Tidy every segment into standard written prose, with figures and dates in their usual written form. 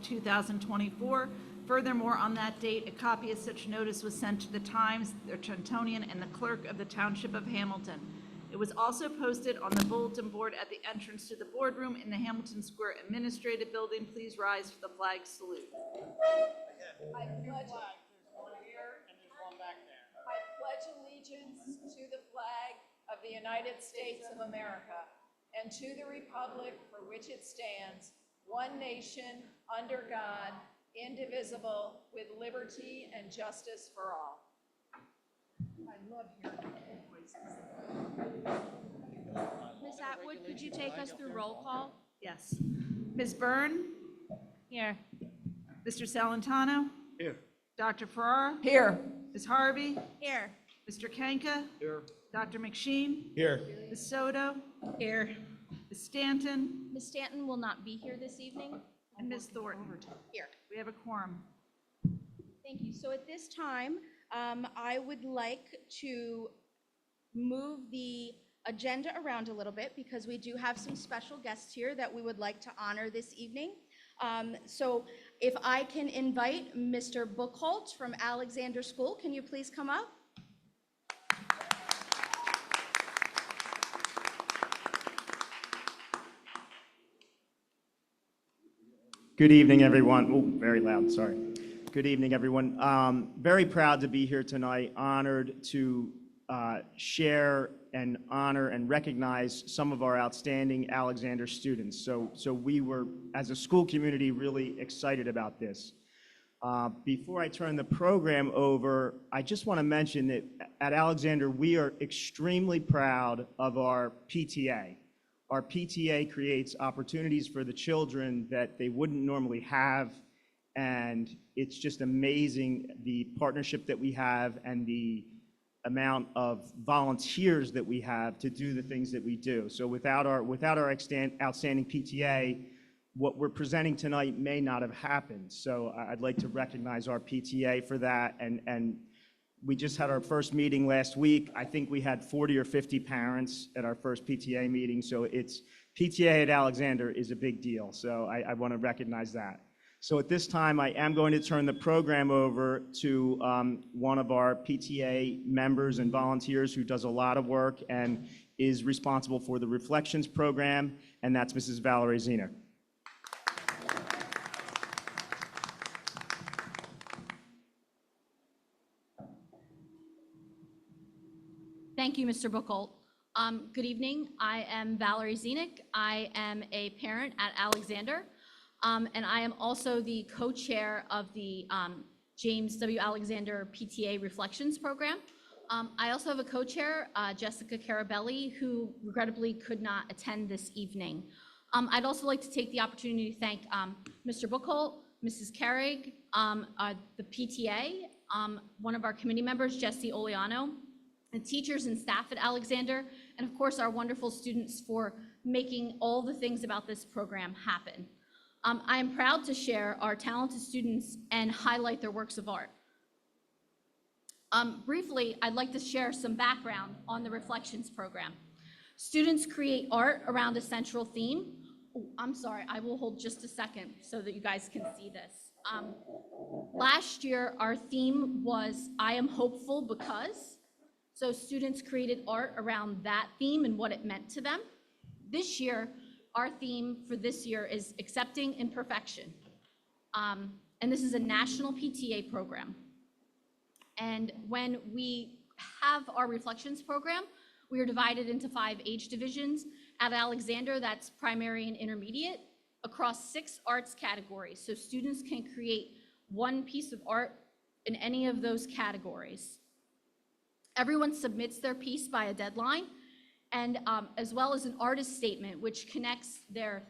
2024. Furthermore, on that date, a copy of such notice was sent to the Times, the Trentonian, and the Clerk of the Township of Hamilton. It was also posted on the bulletin board at the entrance to the boardroom in the Hamilton Square Administrative Building. Please rise for the flag salute. I pledge allegiance to the flag of the United States of America and to the republic for which it stands, one nation, under God, indivisible, with liberty and justice for all. I love hearing your voices. Ms. Atwood, could you take us through roll call? Yes. Ms. Byrne? Here. Mr. Salentano? Here. Dr. Farrar? Here. Ms. Harvey? Here. Mr. Kenka? Here. Dr. McSheen? Here. Ms. Soto? Here. Ms. Stanton? Ms. Stanton will not be here this evening. And Ms. Thornton? Here. We have a quorum. Thank you. So at this time, I would like to move the agenda around a little bit because we do have some special guests here that we would like to honor this evening. So if I can invite Mr. Buchholz from Alexander School, can you please come up? Good evening, everyone. Oh, very loud, sorry. Good evening, everyone. Very proud to be here tonight, honored to share and honor and recognize some of our outstanding Alexander students. So we were, as a school community, really excited about this. Before I turn the program over, I just want to mention that at Alexander, we are extremely proud of our PTA. Our PTA creates opportunities for the children that they wouldn't normally have, and it's just amazing the partnership that we have and the amount of volunteers that we have to do the things that we do. So without our outstanding PTA, what we're presenting tonight may not have happened. So I'd like to recognize our PTA for that, and we just had our first meeting last week. I think we had 40 or 50 parents at our first PTA meeting. So it's PTA at Alexander is a big deal. So I want to recognize that. So at this time, I am going to turn the program over to one of our PTA members and volunteers who does a lot of work and is responsible for the Reflections program, and that's Mrs. Valerie Ziener. Thank you, Mr. Buchholz. Good evening. I am Valerie Zienek. I am a parent at Alexander, and I am also the co-chair of the James W. Alexander PTA Reflections program. I also have a co-chair, Jessica Carabelli, who regrettably could not attend this evening. I'd also like to take the opportunity to thank Mr. Buchholz, Mrs. Carrig, the PTA, one of our committee members, Jesse Oliano, the teachers and staff at Alexander, and of course our wonderful students for making all the things about this program happen. I am proud to share our talented students and highlight their works of art. Briefly, I'd like to share some background on the Reflections program. Students create art around a central theme. Oh, I'm sorry, I will hold just a second so that you guys can see this. Last year, our theme was I am hopeful because. So students created art around that theme and what it meant to them. This year, our theme for this year is accepting imperfection. And this is a national PTA program. And when we have our Reflections program, we are divided into 5 age divisions. At Alexander, that's primary and intermediate, across 6 arts categories. So students can create one piece of art in any of those categories. Everyone submits their piece by a deadline, and as well as an artist statement, which connects the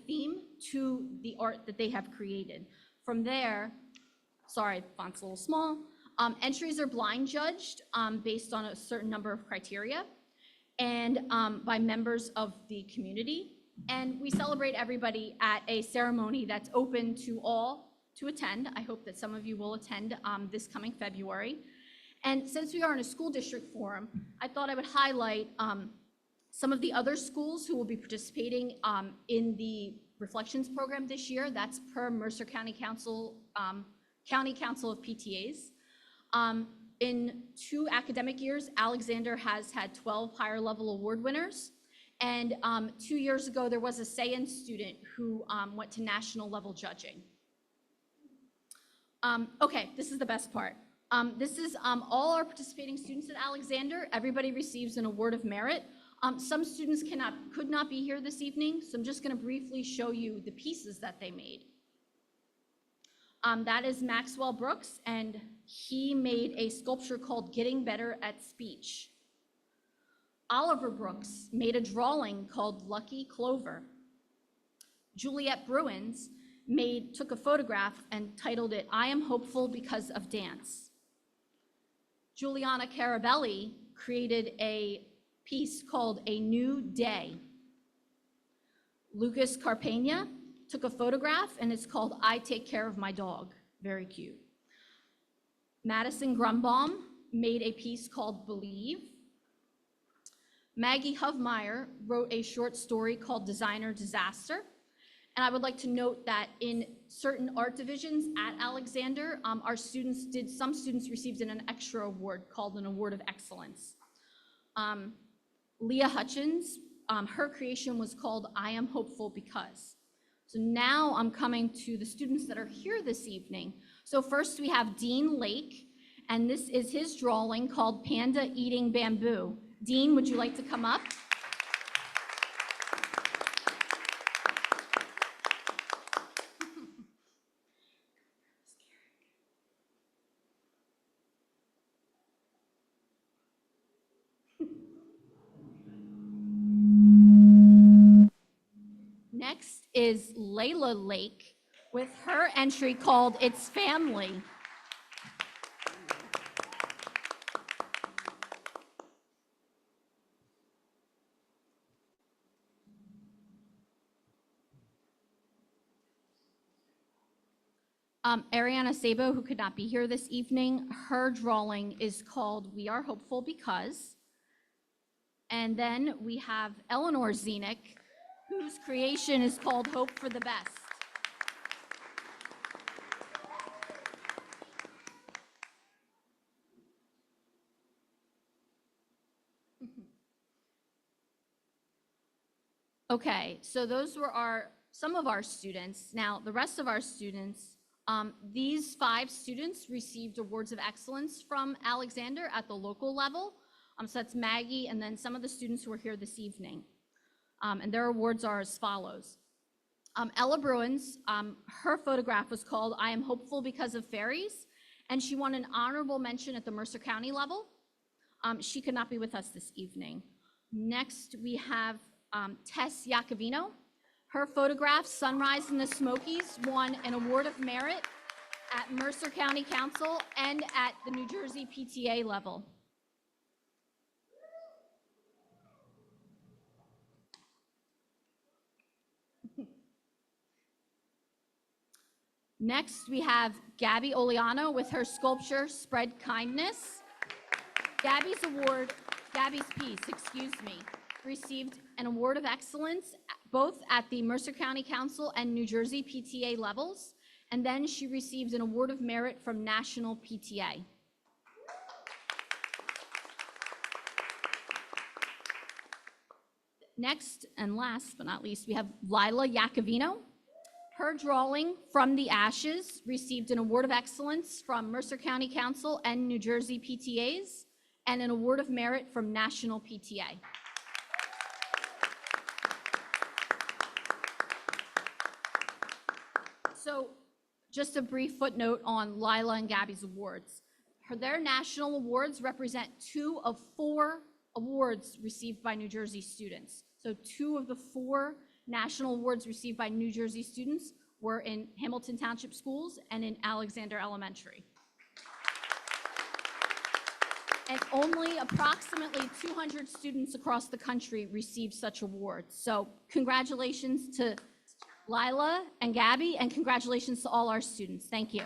theme to the art that they have created. From there, sorry, font's a little small, entries are blind judged based on a certain number of criteria and by members of the community. And we celebrate everybody at a ceremony that's open to all to attend. I hope that some of you will attend this coming February. And since we are in a school district forum, I thought I would highlight Some of the other schools who will be participating in the Reflections program this year, that's per Mercer County Council of PTAs. In 2 academic years, Alexander has had 12 higher level award winners. And 2 years ago, there was a say-in student who went to national level judging. Okay, this is the best part. This is all our participating students at Alexander. Everybody receives an award of merit. Some students could not be here this evening, so I'm just going to briefly show you the pieces that they made. That is Maxwell Brooks, and he made a sculpture called Getting Better at Speech. Oliver Brooks made a drawing called Lucky Clover. Juliet Bruins took a photograph and titled it, I Am Hopeful Because of Dance. Juliana Carabelli created a piece called A New Day. Lucas Carpena took a photograph and it's called I Take Care of My Dog. Very cute. Madison Grumbaum made a piece called Believe. Maggie Hovmeyer wrote a short story called Designer Disaster. And I would like to note that in certain art divisions at Alexander, some students received an extra award called an Award of Excellence. Leah Hutchins, her creation was called I Am Hopeful Because. So now I'm coming to the students that are here this evening. So first we have Dean Lake, and this is his drawing called Panda Eating Bamboo. Dean, would you like to come up? Next is Layla Lake with her entry called It's Family. Ariana Sabo, who could not be here this evening, her drawing is called We Are Hopeful Because. And then we have Eleanor Zenick, whose creation is called Hope for the Best. Okay, so those were some of our students. Now, the rest of our students, these 5 students received awards of excellence from Alexander at the local level. So that's Maggie and then some of the students who are here this evening. And their awards are as follows. Ella Bruins, her photograph was called I Am Hopeful Because of Fairies, and she won an honorable mention at the Mercer County level. She could not be with us this evening. Next, we have Tess Iacovino. Her photograph, Sunrise in the Smokies, won an award of merit at Mercer County Council and at the New Jersey PTA level. Next, we have Gabby Oliano with her sculpture, Spread Kindness. Gabby's piece, received an award of excellence both at the Mercer County Council and New Jersey PTA levels, and then she received an award of merit from National PTA. Next and last but not least, we have Lila Iacovino. Her drawing, From the Ashes, received an award of excellence from Mercer County Council and New Jersey PTAs, and an award of merit from National PTA. So just a brief footnote on Lila and Gabby's awards. Their national awards represent 2 of 4 awards received by New Jersey students. So 2 of the 4 national awards received by New Jersey students were in Hamilton Township schools and in Alexander Elementary. And only approximately 200 students across the country received such awards. So congratulations to Lila and Gabby, and congratulations to all our students. Thank you.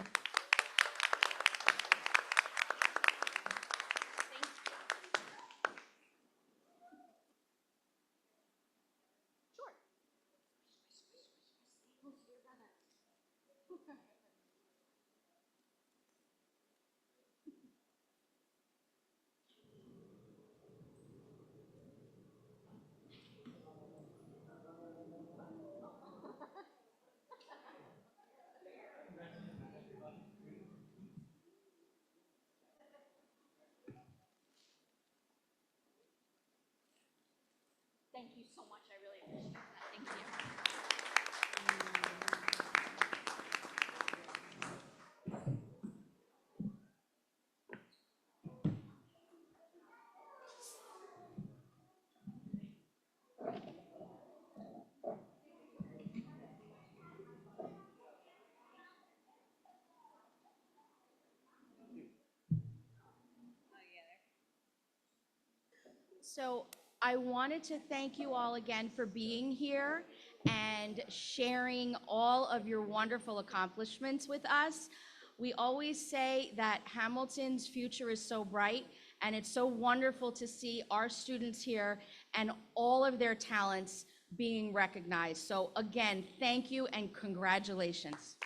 Thank you so much. I really appreciate that. Thank you. So I wanted to thank you all again for being here and sharing all of your wonderful accomplishments with us. We always say that Hamilton's future is so bright, and it's so wonderful to see our students here and all of their talents being recognized. So again, thank you and congratulations.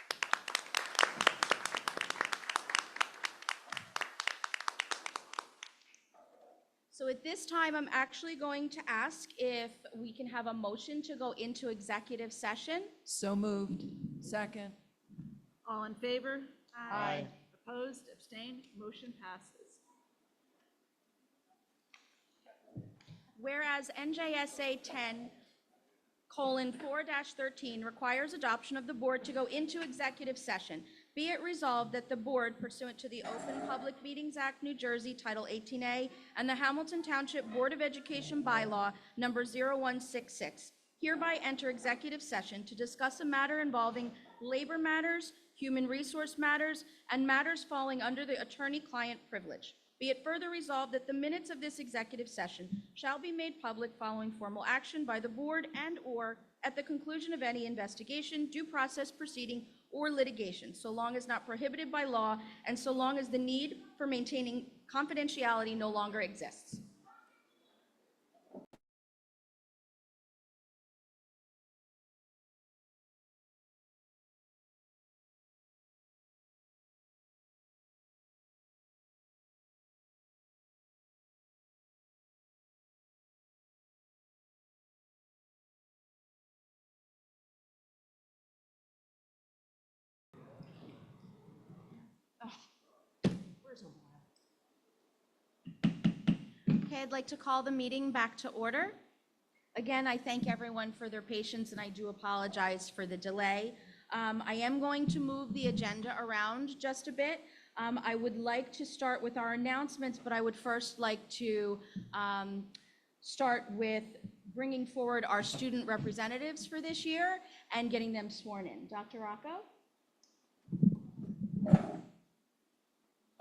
So at this time, I'm actually going to ask if we can have a motion to go into executive session. So moved. Second. All in favor? Aye. Opposed, abstained, motion passes. Whereas NJSA 10:4-13 requires adoption of the board to go into executive session. Be it resolved that the board pursuant to the Open Public Meetings Act, New Jersey, Title 18A, and the Hamilton Township Board of Education Bylaw, number 0166, hereby enter executive session to discuss a matter involving labor matters, human resource matters, and matters falling under the attorney-client privilege. Be it further resolved that the minutes of this executive session shall be made public following formal action by the board and/or at the conclusion of any investigation, due process proceeding, or litigation, so long as not prohibited by law and so long as the need for maintaining confidentiality no longer exists. Okay, I'd like to call the meeting back to order. Again, I thank everyone for their patience, and I do apologize for the delay. I am going to move the agenda around just a bit. I would like to start with our announcements, but I would first like to start with bringing forward our student representatives for this year and getting them sworn in. Dr. Rocco?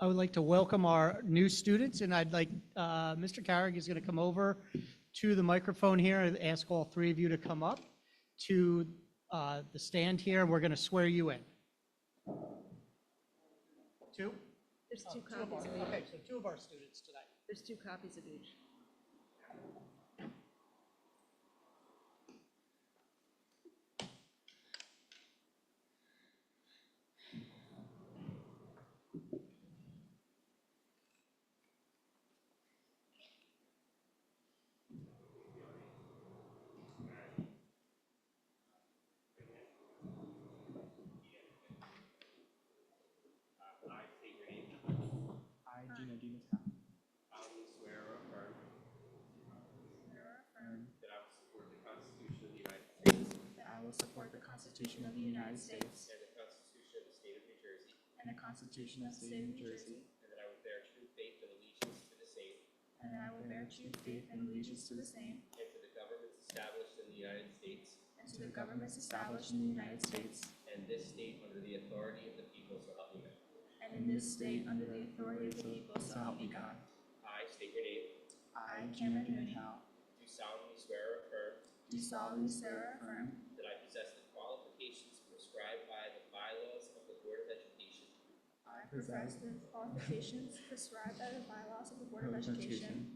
I would like to welcome our new students, and I'd like, Mr. Carrick is going to come over to the microphone here and ask all three of you to come up to the stand here, and we're going to swear you in. Two? There's two Two of copies our, of each. okay, so two of our students tonight. There's two copies of each. I, Gina Dimatel. solemnly swear or affirm that I will support the Constitution of the United States That I will support the Constitution of the United States and the Constitution of the State of New Jersey, and the Constitution of the State of New Jersey, and that I will bear true faith and allegiance to the same and that I will bear true faith and allegiance to the same and to the governments established in the United States and to the governments established in the United States and this state under the authority of the people, so help me God. and in this state under the authority of the people, so help me God. I state your name, I, Gina Dimatel, do solemnly swear or affirm do solemnly swear or affirm that I possess the qualifications prescribed by the bylaws of the Board of Education I possess the qualifications prescribed by the bylaws of the Board of Education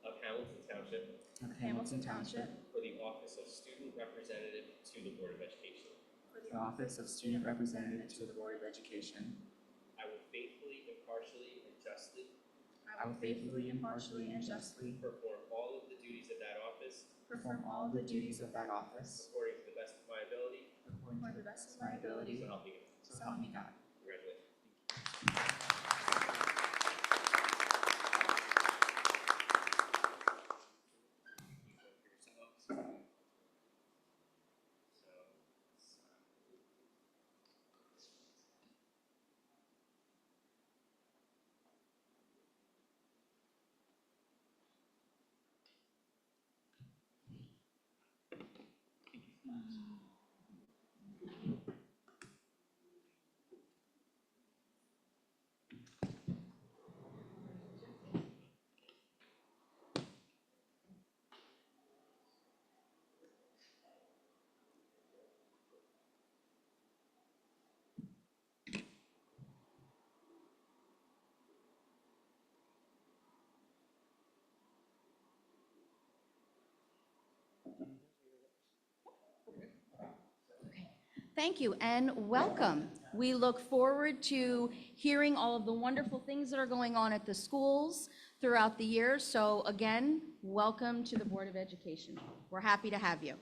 of Hamilton Township of Hamilton Township for the office of Student Representative to the Board of Education, for for the office of Student Representative to the Board of Education. I will faithfully, impartially, and justly I will faithfully, impartially, and justly perform all of the duties of that office Perform all of the duties of that office according to the best of my ability. according for to the best of my ability. So help me God. So help me God. Congratulations. Thank you and welcome. We look forward to hearing all of the wonderful things that are going on at the schools throughout the year. So again, welcome to the Board of Education. We're happy to have you.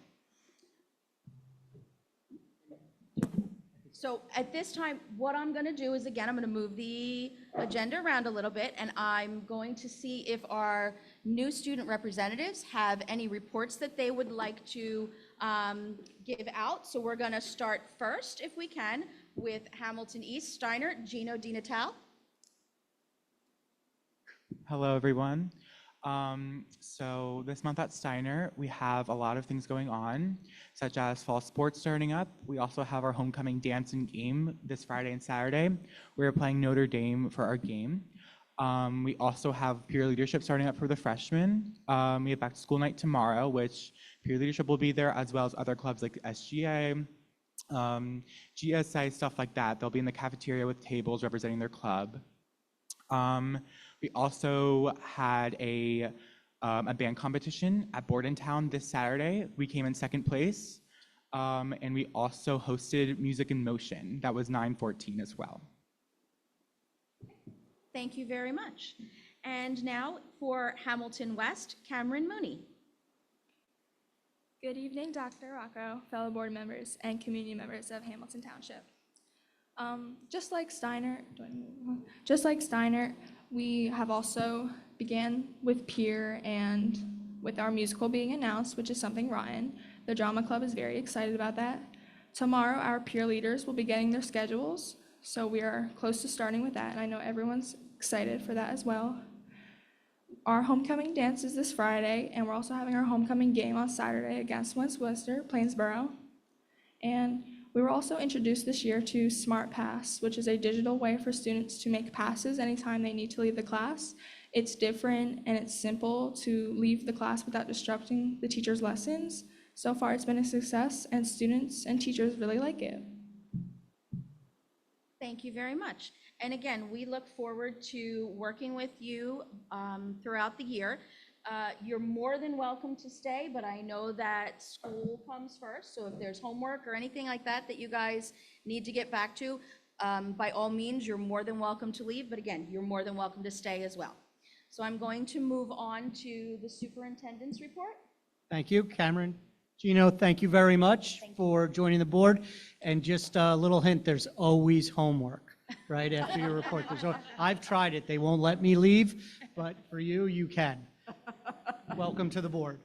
So at this time, what I'm going to do is, again, I'm going to move the agenda around a little bit, and I'm going to see if our new student representatives have any reports that they would like to give out. So we're going to start first, if we can, with Hamilton East, Steiner, Gino DiNatal. Hello, everyone. So this month at Steiner, we have a lot of things going on, such as fall sports starting up. We also have our homecoming dance and game this Friday and Saturday. We're playing Notre Dame for our game. We also have peer leadership starting up for the freshmen. We have back to school night tomorrow, which peer leadership will be there, as well as other clubs like SGA, GSI, stuff like that. They'll be in the cafeteria with tables representing their club. We also had a band competition at Bordentown this Saturday. We came in second place. And we also hosted Music in Motion. That was 9/14 as well. Thank you very much. And now for Hamilton West, Cameron Mooney. Good evening, Dr. Rocco, fellow board members, and community members of Hamilton Township. Just like Steiner, we have also began with peer and with our musical being announced, which is something rotten. The drama club is very excited about that. Tomorrow, our peer leaders will be getting their schedules, so we are close to starting with that, and I know everyone's excited for that as well. Our homecoming dance is this Friday, and we're also having our homecoming game on Saturday against West Worcester, Plainsboro. And we were also introduced this year to Smart Pass, which is a digital way for students to make passes anytime they need to leave the class. It's different and it's simple to leave the class without disrupting the teacher's lessons. So far, it's been a success, and students and teachers really like it. Thank you very much. And again, we look forward to working with you throughout the year. You're more than welcome to stay, but I know that school comes first. So if there's homework or anything like that that you guys need to get back to, by all means, you're more than welcome to leave. But again, you're more than welcome to stay as well. So I'm going to move on to the superintendent's report. Thank you, Cameron. Gino, thank you very much for joining the board. And just a little hint, there's always homework right after your report. I've tried it. They won't let me leave, but for you, you can. Welcome to the board.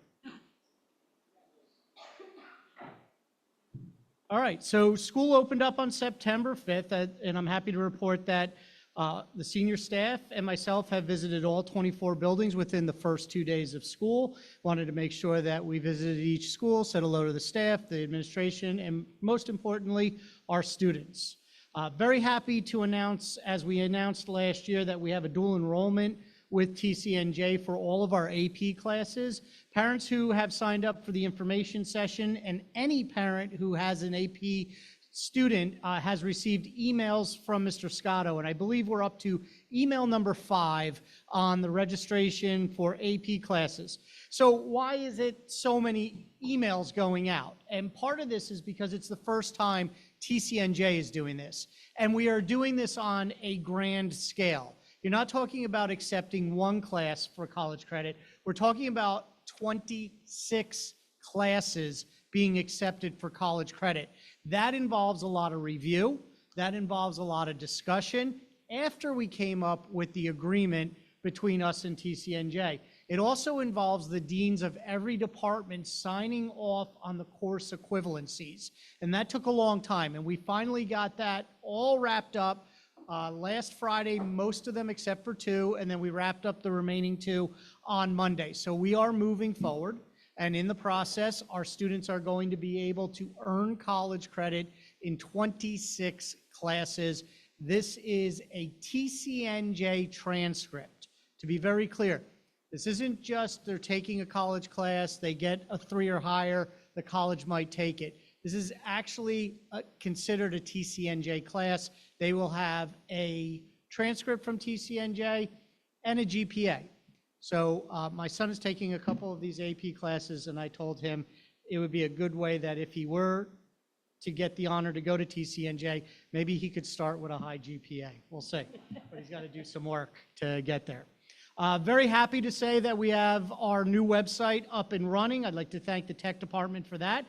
All right, so school opened up on September 5th, and I'm happy to report that the senior staff and myself have visited all 24 buildings within the first 2 days of school. Wanted to make sure that we visited each school, said hello to the staff, the administration, and most importantly, our students. Very happy to announce, as we announced last year, that we have a dual enrollment with TCNJ for all of our AP classes. Parents who have signed up for the information session and any parent who has an AP student has received emails from Mr. Scotto, and I believe we're up to email number 5 on the registration for AP classes. So why is it so many emails going out? And part of this is because it's the first time TCNJ is doing this, and we are doing this on a grand scale. You're not talking about accepting one class for college credit. We're talking about 26 classes being accepted for college credit. That involves a lot of review. That involves a lot of discussion after we came up with the agreement between us and TCNJ. It also involves the deans of every department signing off on the course equivalencies. And that took a long time, and we finally got that all wrapped up last Friday, most of them except for 2, and then we wrapped up the remaining 2 on Monday. So we are moving forward, and in the process, our students are going to be able to earn college credit in 26 classes. This is a TCNJ transcript. To be very clear, this isn't just they're taking a college class, they get a 3 or higher, the college might take it. This is actually considered a TCNJ class. They will have a transcript from TCNJ and a GPA. So my son is taking a couple of these AP classes, and I told him it would be a good way that if he were to get the honor to go to TCNJ, maybe he could start with a high GPA. We'll see, but he's got to do some work to get there. Very happy to say that we have our new website up and running. I'd like to thank the tech department for that.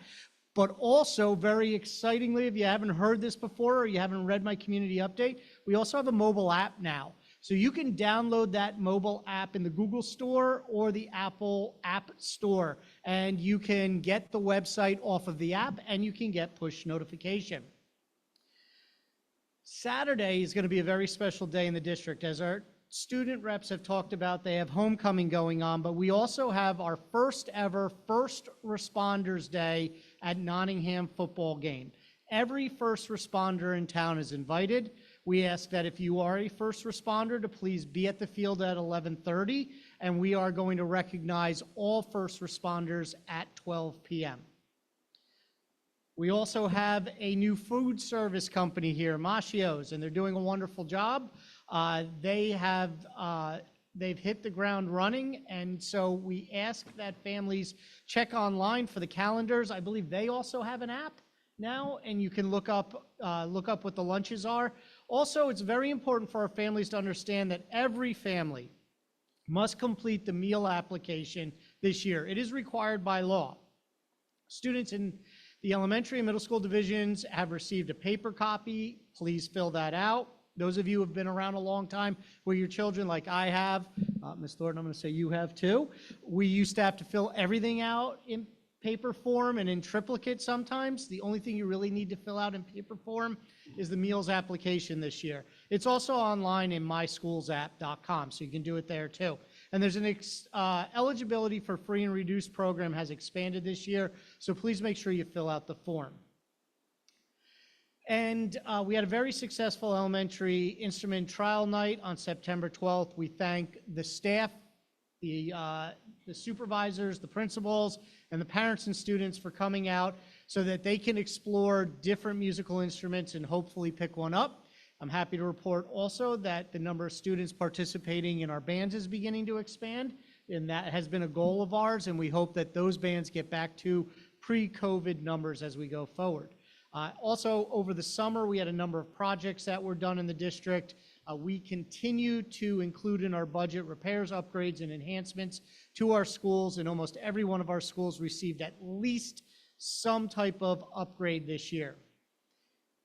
But also, very excitingly, if you haven't heard this before or you haven't read my community update, we also have a mobile app now. So you can download that mobile app in the Google Store or the Apple App Store, and you can get the website off of the app, and you can get push notification. Saturday is going to be a very special day in the district. As our student reps have talked about, they have homecoming going on, but we also have our first ever First Responders Day at Nottingham football game. Every first responder in town is invited. We ask that if you are a first responder to please be at the field at 11:30, and we are going to recognize all first responders at 12 p.m. We also have a new food service company here, Mascios, and they're doing a wonderful job. They've hit the ground running, and so we ask that families check online for the calendars. I believe they also have an app now, and you can look up what the lunches are. Also, it's very important for our families to understand that every family must complete the meal application this year. It is required by law. Students in the elementary and middle school divisions have received a paper copy. Please fill that out. Those of you who have been around a long time with your children, like I have, Ms. Thornton, I'm going to say you have too. We used to have to fill everything out in paper form and in triplicate sometimes. The only thing you really need to fill out in paper form is the meals application this year. It's also online in myschoolsapp.com, so you can do it there too. And there's an eligibility for free and reduced program has expanded this year, so please make sure you fill out the form. And we had a very successful elementary instrument trial night on September 12th. We thank the staff, the supervisors, the principals, and the parents and students for coming out so that they can explore different musical instruments and hopefully pick one up. I'm happy to report also that the number of students participating in our bands is beginning to expand, and that has been a goal of ours, and we hope that those bands get back to pre-COVID numbers as we go forward. Also, over the summer, we had a number of projects that were done in the district. We continue to include in our budget repairs, upgrades, and enhancements to our schools, and almost every one of our schools received at least some type of upgrade this year.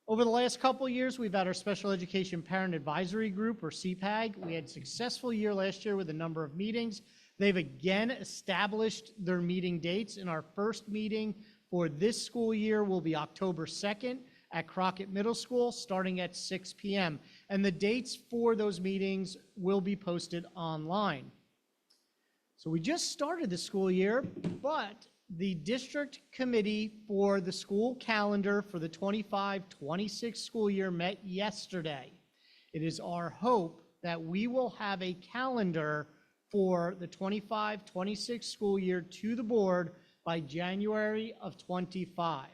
Over the last couple of years, we've had our Special Education Parent Advisory Group, or CPAG. We had a successful year last year with a number of meetings. They've again established their meeting dates, and our first meeting for this school year will be October 2nd at Crockett Middle School, starting at 6 p.m. And the dates for those meetings will be posted online. So we just started the school year, but the district committee for the school calendar for the 25-26 school year met yesterday. It is our hope that we will have a calendar for the 25-26 school year to the board by January of 25.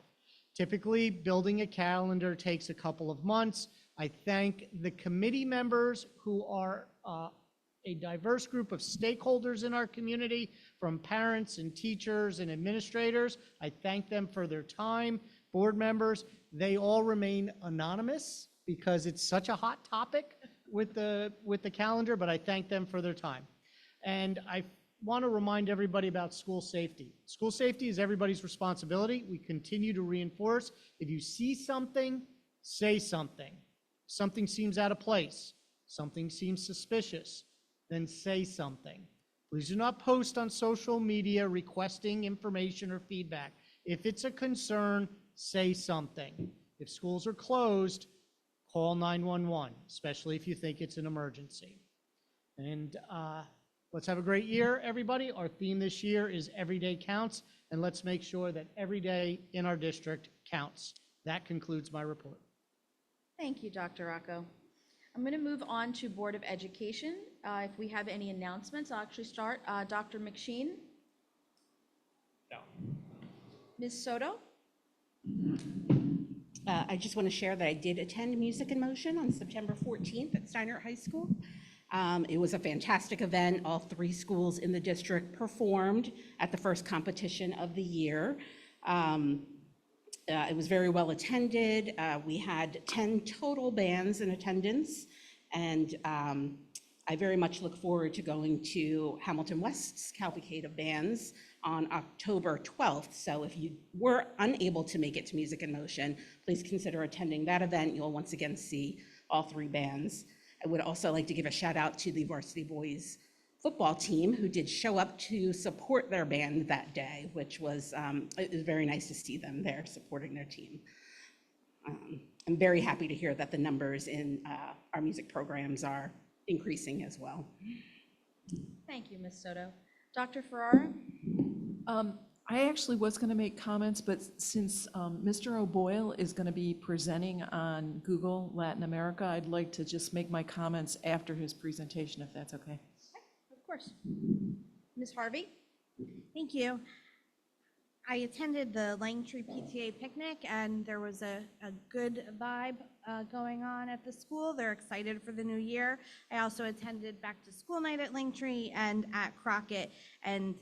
Typically, building a calendar takes a couple of months. I thank the committee members who are a diverse group of stakeholders in our community, from parents and teachers and administrators. I thank them for their time. Board members, they all remain anonymous because it's such a hot topic with the calendar, but I thank them for their time. And I want to remind everybody about school safety. School safety is everybody's responsibility. We continue to reinforce, if you see something, say something. Something seems out of place, something seems suspicious, then say something. Please do not post on social media requesting information or feedback. If it's a concern, say something. If schools are closed, call 911, especially if you think it's an emergency. And let's have a great year, everybody. Our theme this year is Every Day Counts, and let's make sure that every day in our district counts. That concludes my report. Thank you, Dr. Rocco. I'm going to move on to Board of Education. If we have any announcements, I'll actually start. Dr. McSheen? No. Ms. Soto? I just want to share that I did attend Music in Motion on September 14th at Steiner High School. It was a fantastic event. All 3 schools in the district performed at the first competition of the year. It was very well attended. We had 10 total bands in attendance, and I very much look forward to going to Hamilton West's cavalcade of bands on October 12th. So if you were unable to make it to Music in Motion, please consider attending that event. You'll once again see all 3 bands. I would also like to give a shout out to the varsity boys football team who did show up to support their band that day, which was, it was very nice to see them there supporting their team. I'm very happy to hear that the numbers in our music programs are increasing as well. Thank you, Ms. Soto. Dr. Ferrara? I actually was going to make comments, but since Mr. O'Boyle is going to be presenting on Google Latin America, I'd like to just make my comments after his presentation, if that's okay. Of course. Ms. Harvey? Thank you. I attended the Langtree PTA picnic, and there was a good vibe going on at the school. They're excited for the new year. I also attended back to school night at Langtree and at Crockett, and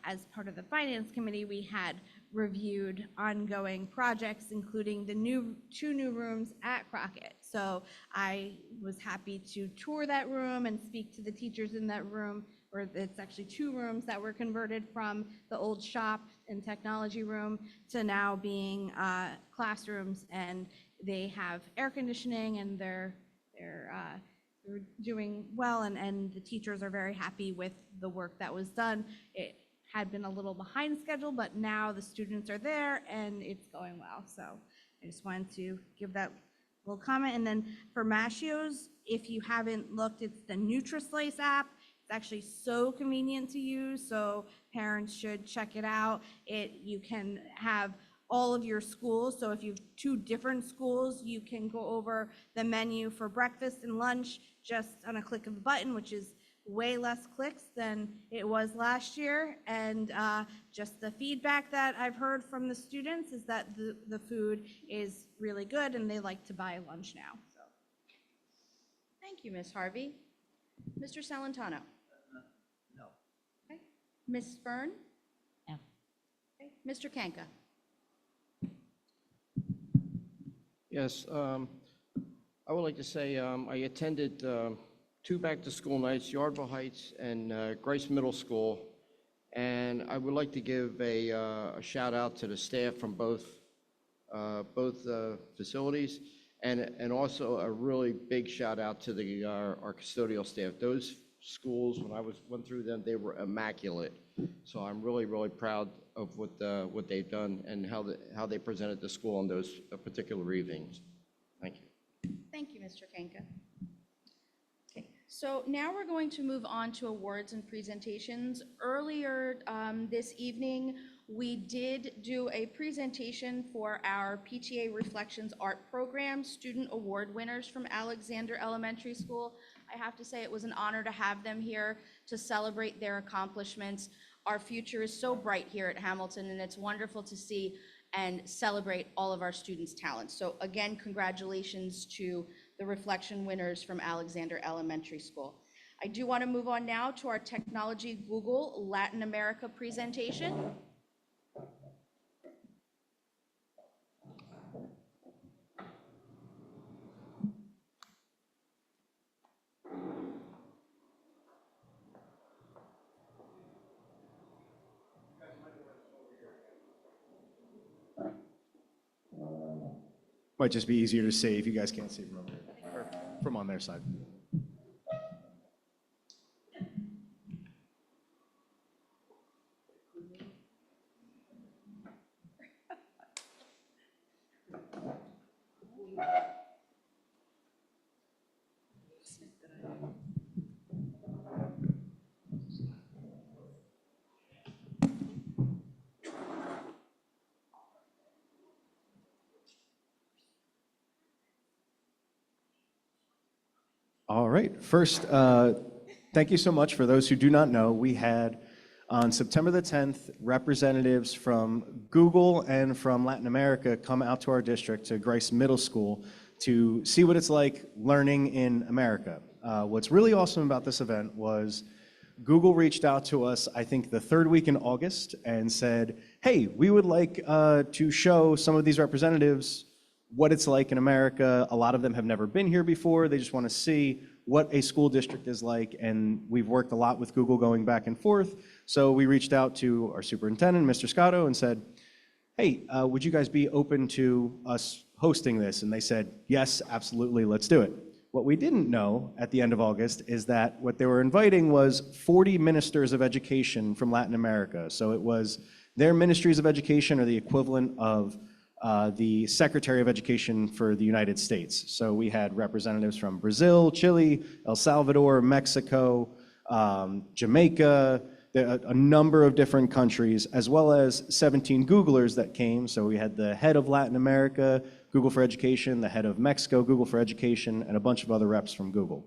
as part of the finance committee, we had reviewed ongoing projects, including the 2 new rooms at Crockett. So I was happy to tour that room and speak to the teachers in that room, or it's actually 2 rooms that were converted from the old shop and technology room to now being classrooms, and they have air conditioning, and they're doing well, and the teachers are very happy with the work that was done. It had been a little behind schedule, but now the students are there and it's going well. So I just wanted to give that little comment. And then for Mashios, if you haven't looked, it's the NutriSlice app. It's actually so convenient to use, so parents should check it out. You can have all of your schools, so if you have 2 different schools, you can go over the menu for breakfast and lunch just on a click of a button, which is way less clicks than it was last year. And just the feedback that I've heard from the students is that the food is really good and they like to buy lunch now. So, Thank you, Ms. Harvey. Mr. Salentano? No. Okay. Ms. Fern? No. Okay. Mr. Kanka? Yes, I would like to say I attended 2 back-to-school nights, Yardville Heights and Grice Middle School, and I would like to give a shout-out to the staff from both facilities, and also a really big shout-out to our custodial staff. Those schools, when I went through them, they were immaculate. So I'm really, really proud of what they've done and how they presented the school on those particular evenings. Thank you. Thank you, Mr. Kanka. Okay, so now we're going to move on to awards and presentations. Earlier this evening, we did do a presentation for our PTA Reflections Art Program student award winners from Alexander Elementary School. I have to say it was an honor to have them here to celebrate their accomplishments. Our future is so bright here at Hamilton, and it's wonderful to see and celebrate all of our students' talents. So again, congratulations to the reflection winners from Alexander Elementary School. I do want to move on now to our Technology Google Latin America presentation. Might just be easier to see if you guys can't see from over here, or from on their side. All right, first, thank you so much. For those who do not know, we had on September the 10th, representatives from Google and from Latin America come out to our district, to Grice Middle School, to see what it's like learning in America. What's really awesome about this event was Google reached out to us, I think the third week in August, and said, hey, we would like to show some of these representatives what it's like in America. A lot of them have never been here before. They just want to see what a school district is like, and we've worked a lot with Google going back and forth. So we reached out to our superintendent, Mr. Scotto, and said, hey, would you guys be open to us hosting this? And they said, yes, absolutely, let's do it. What we didn't know at the end of August is that what they were inviting was 40 ministers of education from Latin America. So it was their ministries of education, or the equivalent of the Secretary of Education for the United States. So we had representatives from Brazil, Chile, El Salvador, Mexico, Jamaica, a number of different countries, as well as 17 Googlers that came. So we had the head of Latin America, Google for Education, the head of Mexico, Google for Education, and a bunch of other reps from Google.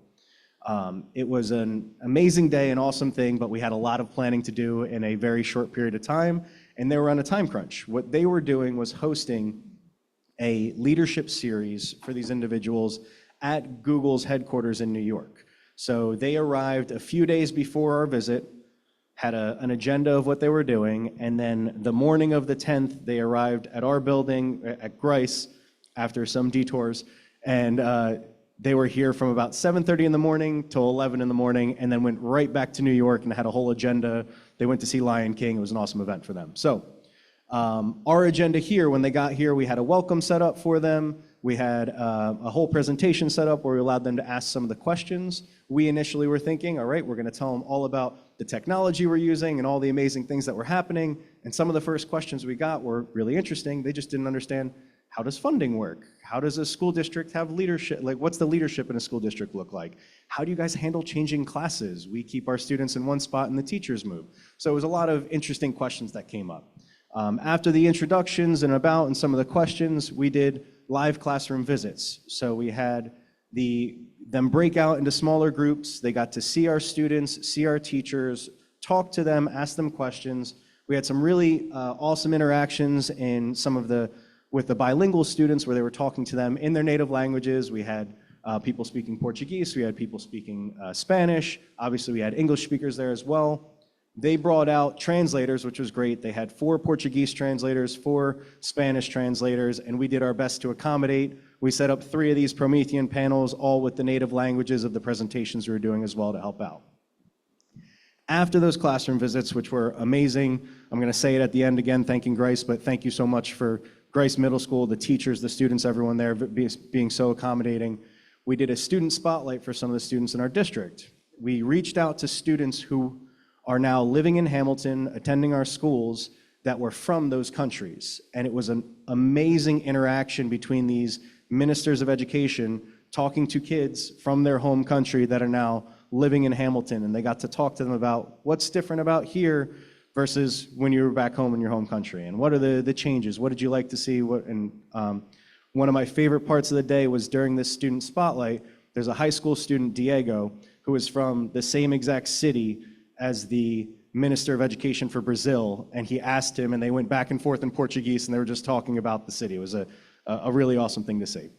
It was an amazing day, an awesome thing, but we had a lot of planning to do in a very short period of time, and they were on a time crunch. What they were doing was hosting a leadership series for these individuals at Google's headquarters in New York. So they arrived a few days before our visit, had an agenda of what they were doing, and then the morning of the 10th, they arrived at our building at Grice after some detours, and they were here from about 7:30 in the morning till 11 in the morning, and then went right back to New York and had a whole agenda. They went to see Lion King. It was an awesome event for them. So our agenda here, when they got here, we had a welcome set up for them. We had a whole presentation set up where we allowed them to ask some of the questions. We initially were thinking, all right, we're going to tell them all about the technology we're using and all the amazing things that were happening. And some of the first questions we got were really interesting. They just didn't understand, how does funding work? How does a school district have leadership? Like, what's the leadership in a school district look like? How do you guys handle changing classes? We keep our students in one spot and the teachers move. So it was a lot of interesting questions that came up. After the introductions and some of the questions, we did live classroom visits. So we had them break out into smaller groups. They got to see our students, see our teachers, talk to them, ask them questions. We had some really awesome interactions with the bilingual students, where they were talking to them in their native languages. We had people speaking Portuguese, we had people speaking Spanish. Obviously, we had English speakers there as well. They brought out translators, which was great. They had 4 Portuguese translators, 4 Spanish translators, and we did our best to accommodate. We set up 3 of these Promethean panels, all with the native languages of the presentations we were doing as well to help out. After those classroom visits, which were amazing, I'm going to say it at the end again, thanking Grice, but thank you so much for Grice Middle School, the teachers, the students, everyone there being so accommodating. We did a student spotlight for some of the students in our district. We reached out to students who are now living in Hamilton, attending our schools, that were from those countries. And it was an amazing interaction between these ministers of education talking to kids from their home country that are now living in Hamilton. And they got to talk to them about what's different about here versus when you were back home in your home country, and what are the changes? What did you like to see? One of my favorite parts of the day was during this student spotlight, there's a high school student, Diego, who is from the same exact city as the Minister of Education for Brazil, and he asked him, and they went back and forth in Portuguese, and they were just talking about the city. It was a really awesome thing to see.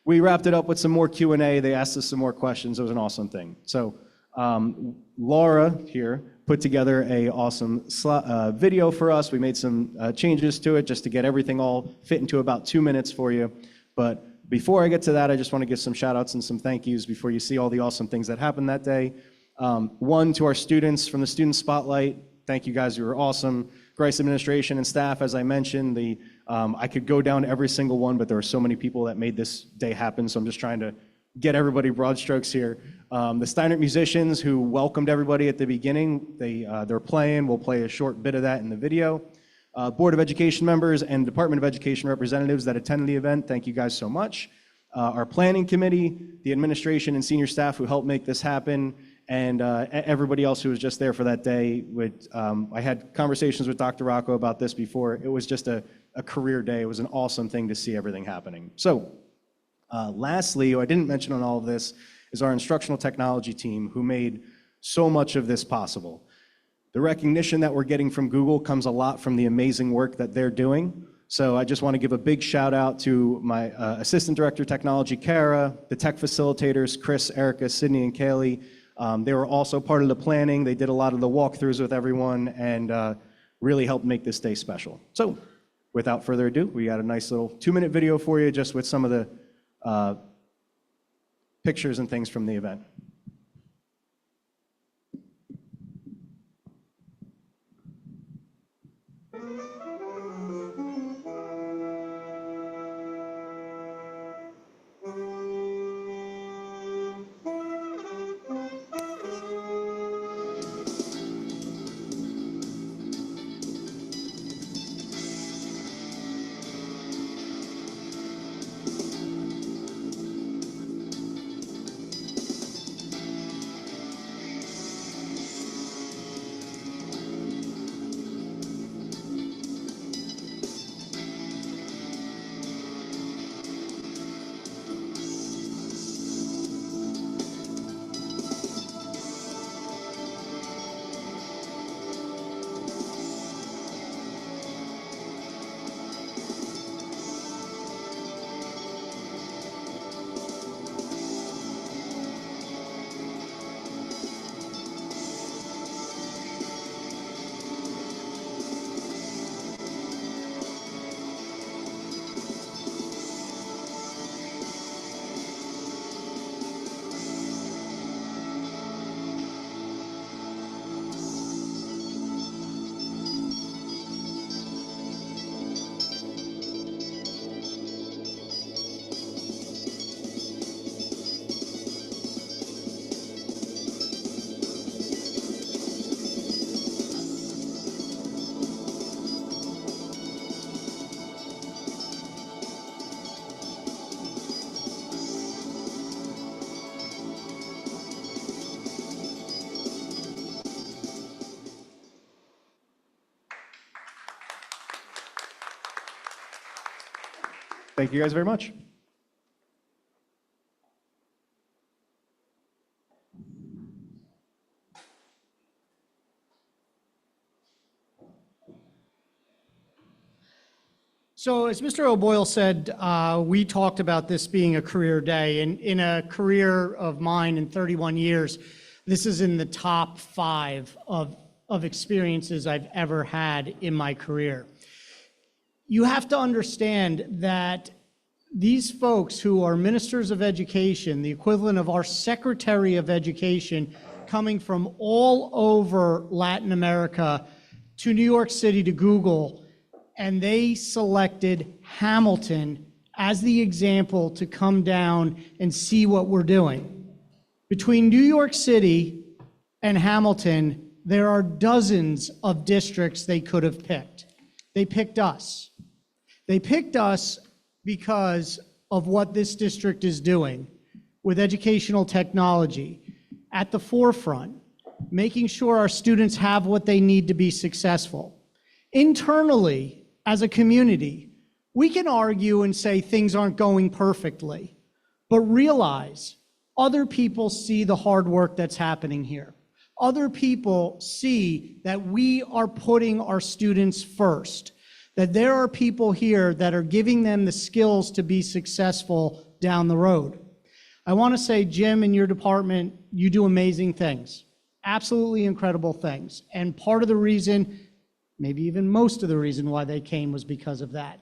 We wrapped it up with some more Q&A. They asked us some more questions. It was an awesome thing. So Laura here put together a awesome video for us. We made some changes to it just to get everything all fit into about 2 minutes for you. But before I get to that, I just want to give some shout outs and some thank yous before you see all the awesome things that happened that day. One, to our students from the Student Spotlight. Thank you guys, you were awesome. Grice administration and staff, as I mentioned, I could go down every single one, but there were so many people that made this day happen, so I'm just trying to get everybody broad strokes here. The Steinert musicians who welcomed everybody at the beginning, they're playing. We'll play a short bit of that in the video. Board of Education members and Department of Education representatives that attended the event, thank you guys so much. Our planning committee, the administration and senior staff who helped make this happen, and everybody else who was just there for that day. I had conversations with Dr. Rocco about this before. It was just a career day. It was an awesome thing to see everything happening. So lastly, who I didn't mention on all of this, is our instructional technology team who made so much of this possible. The recognition that we're getting from Google comes a lot from the amazing work that they're doing. So I just want to give a big shout out to my Assistant Director of Technology, Kara, the tech facilitators, Chris, Erica, Sydney, and Kaylee. They were also part of the planning. They did a lot of the walkthroughs with everyone and really helped make this day special. So without further ado, we got a nice little 2-minute video for you just with some of the pictures and things from the event. Thank you guys very much. So as Mr. O'Boyle said, we talked about this being a career day, and in a career of mine in 31 years, this is in the top 5 of experiences I've ever had in my career. You have to understand that these folks who are ministers of education, the equivalent of our Secretary of Education, coming from all over Latin America to New York City to Google, and they selected Hamilton as the example to come down and see what we're doing. Between New York City and Hamilton, there are dozens of districts they could have picked. They picked us. They picked us because of what this district is doing with educational technology at the forefront, making sure our students have what they need to be successful. Internally, as a community, we can argue and say things aren't going perfectly, but realize other people see the hard work that's happening here. other people see that we are putting our students first, that there are people here that are giving them the skills to be successful down the road. I want to say, Jim, in your department, you do amazing things, absolutely incredible things. And part of the reason, maybe even most of the reason why they came was because of that.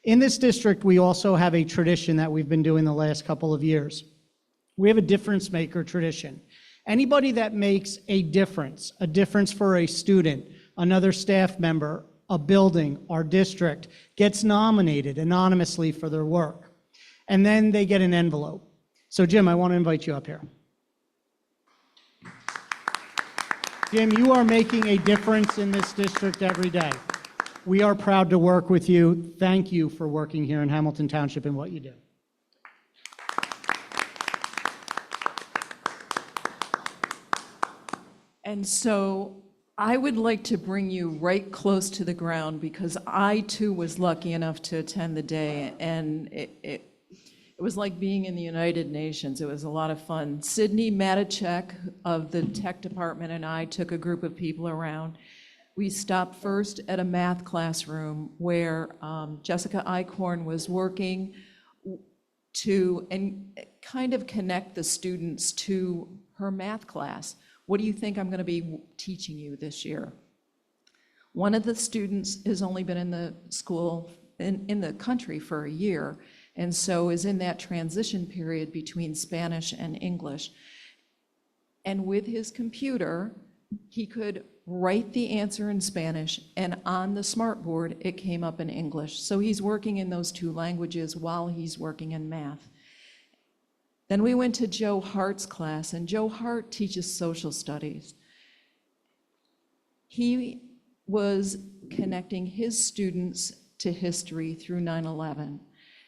In this district, we also have a tradition that we've been doing the last couple of years. We have a difference maker tradition. Anybody that makes a difference for a student, another staff member, a building, our district, gets nominated anonymously for their work. And then they get an envelope. So Jim, I want to invite you up here. Jim, you are making a difference in this district every day. We are proud to work with you. Thank you for working here in Hamilton Township and what you do. And so I would like to bring you right close to the ground because I too was lucky enough to attend the day, and it was like being in the United Nations. It was a lot of fun. Sydney Matichek of the tech department and I took a group of people around. We stopped first at a math classroom where Jessica Eichhorn was working to kind of connect the students to her math class. What do you think I'm going to be teaching you this year? One of the students has only been in the school, in the country for a year, and so is in that transition period between Spanish and English. And with his computer, he could write the answer in Spanish, and on the smartboard, it came up in English. So he's working in those two languages while he's working in math. Then we went to Joe Hart's class, and Joe Hart teaches social studies. He was connecting his students to history through 9/11.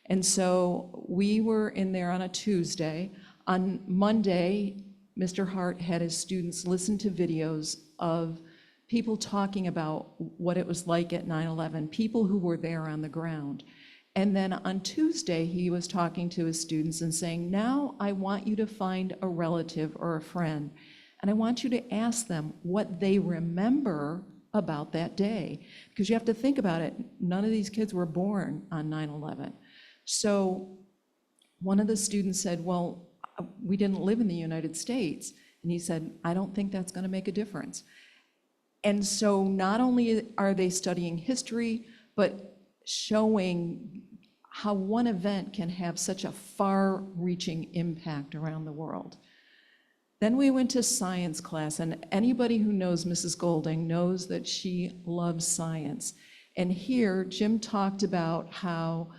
And so we were in there on a Tuesday. On Monday, Mr. Hart had his students listen to videos of people talking about what it was like at 9/11, people who were there on the ground. And then on Tuesday, he was talking to his students and saying, now I want you to find a relative or a friend, and I want you to ask them what they remember about that day. Because you have to think about it, none of these kids were born on 9/11. So one of the students said, well, we didn't live in the United States. And he said, I don't think that's going to make a difference. And so not only are they studying history, but showing how one event can have such a far-reaching impact around the world. Then we went to science class, and anybody who knows Mrs. Golding knows that she loves science. And here, Jim talked about how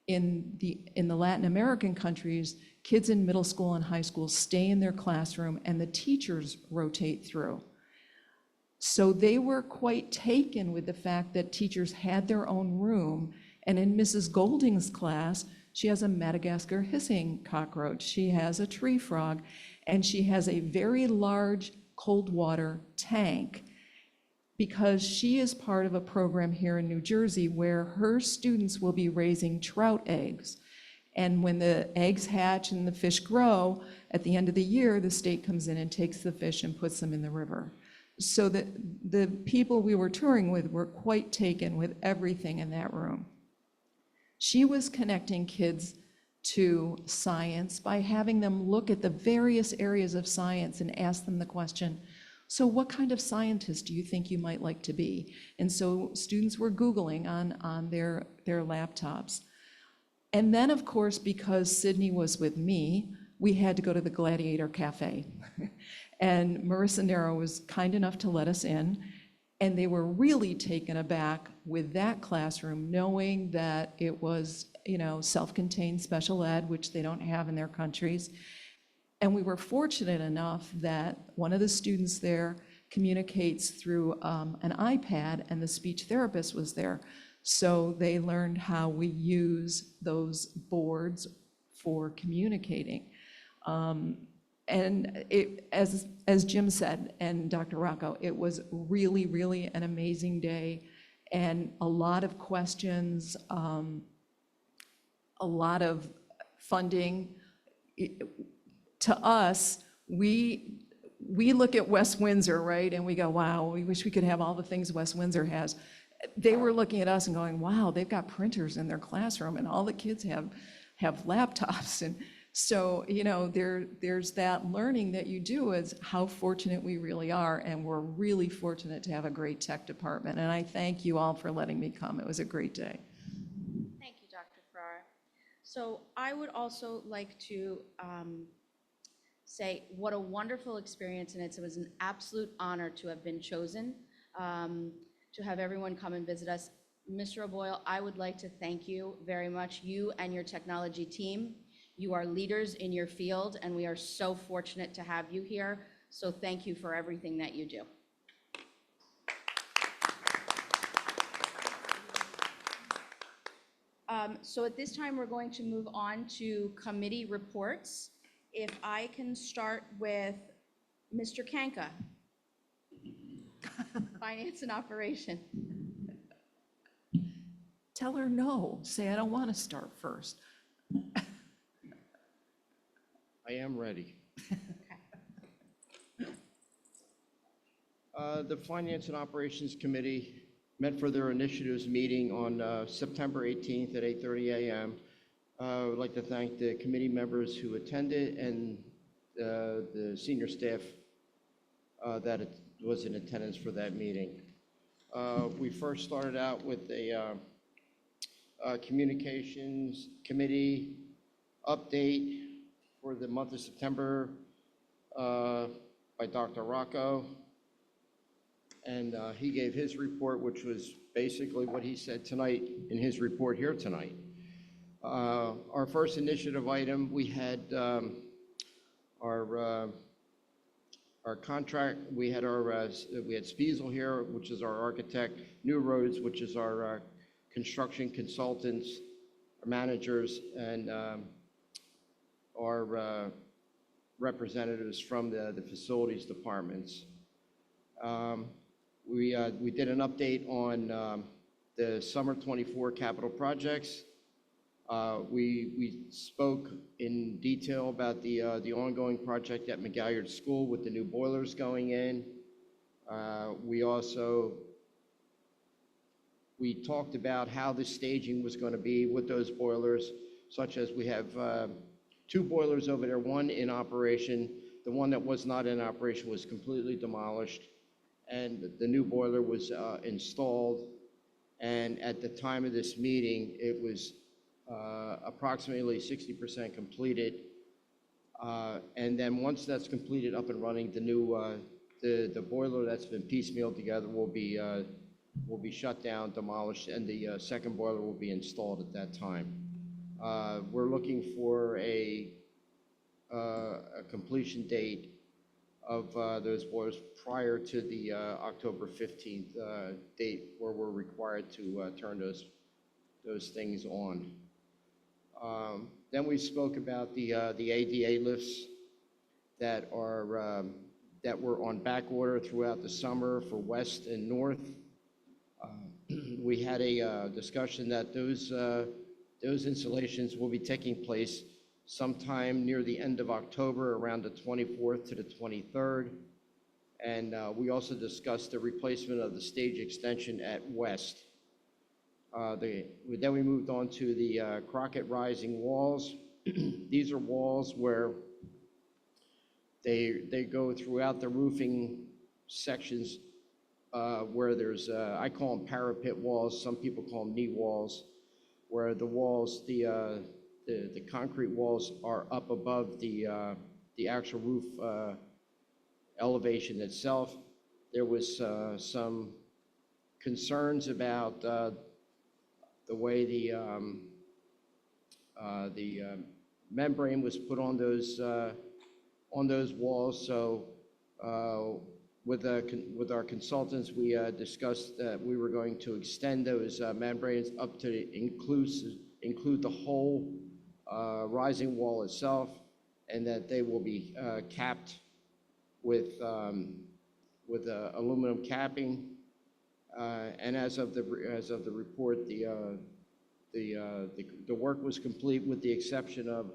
in the Latin American countries, kids in middle school and high school stay in their classroom and the teachers rotate through. So they were quite taken with the fact that teachers had their own room. And in Mrs. Golding's class, she has a Madagascar hissing cockroach, she has a tree frog, and she has a very large cold water tank, because she is part of a program here in New Jersey where her students will be raising trout eggs. And when the eggs hatch and the fish grow, at the end of the year, the state comes in and takes the fish and puts them in the river. So the people we were touring with were quite taken with everything in that room. She was connecting kids to science by having them look at the various areas of science and ask them the question, so what kind of scientist do you think you might like to be? And so students were Googling on their laptops. And then, of course, because Sydney was with me, we had to go to the Gladiator Cafe. And Marissa Nero was kind enough to let us in. And they were really taken aback with that classroom, knowing that it was, self-contained special ed, which they don't have in their countries. And we were fortunate enough that one of the students there communicates through an iPad, and the speech therapist was there. So they learned how we use those boards for communicating. And it, as Jim said, and Dr. Rocco, it was really, really an amazing day, and a lot of questions, a lot of funding. To us, we we look at West Windsor, right, and we go, wow, we wish we could have all the things West Windsor has. They were looking at us and going, wow, they've got printers in their classroom and all the kids have laptops. And so, there's that learning that you do is how fortunate we really are. And we're really fortunate to have a great tech department. And I thank you all for letting me come. It was a great day. Thank you, Dr. Farrar. So I would also like to say what a wonderful experience, and it was an absolute honor to have been chosen, to have everyone come and visit us. Mr. O'Boyle, I would like to thank you very much, you and your technology team. You are leaders in your field, and we are so fortunate to have you here. So thank you for everything that you do. So at this time, we're going to move on to committee reports. If I can start with Mr. Kanka. Finance and Operation. Tell her no. Say, I don't want to start first. I am ready. The Finance and Operations Committee met for their initiatives meeting on September 18th at 8:30 a.m. I would like to thank the committee members who attended and the senior staff that was in attendance for that meeting. We first started out with a communications committee update for the month of September by Dr. Rocco. And he gave his report, which was basically what he said tonight in his report here tonight. Our first initiative item, we had our contract, we had Spiesel here, which is our architect, New Roads, which is our construction consultants, managers, and our representatives from the facilities departments. We did an update on the summer 24 capital projects. We spoke in detail about the ongoing project at McGalliard School with the new boilers going in. We talked about how the staging was going to be with those boilers, such as we have 2 boilers over there, one in operation. The one that was not in operation was completely demolished, and the new boiler was installed. And at the time of this meeting, it was approximately 60% completed. And then once that's completed, up and running, the new the boiler that's been piecemealed together will be shut down, demolished, and the second boiler will be installed at that time. We're looking for a completion date of those boilers prior to the October 15th date where we're required to turn those things on. Then we spoke about the ADA lifts that were on back order throughout the summer for West and North. We had a discussion that those installations will be taking place sometime near the end of October, around the 24th to the 23rd. And we also discussed the replacement of the stage extension at West. Then we moved on to the Crockett rising walls. These are walls where they go throughout the roofing sections where there's, I call them parapet walls, some people call them knee walls, where the walls, the concrete walls are up above the actual roof elevation itself. There was some concerns about the way the membrane was put on those walls. So with our consultants, we discussed that we were going to extend those membranes up to include the whole rising wall itself, and that they will be capped with aluminum capping. And as of the report, the work was complete with the exception of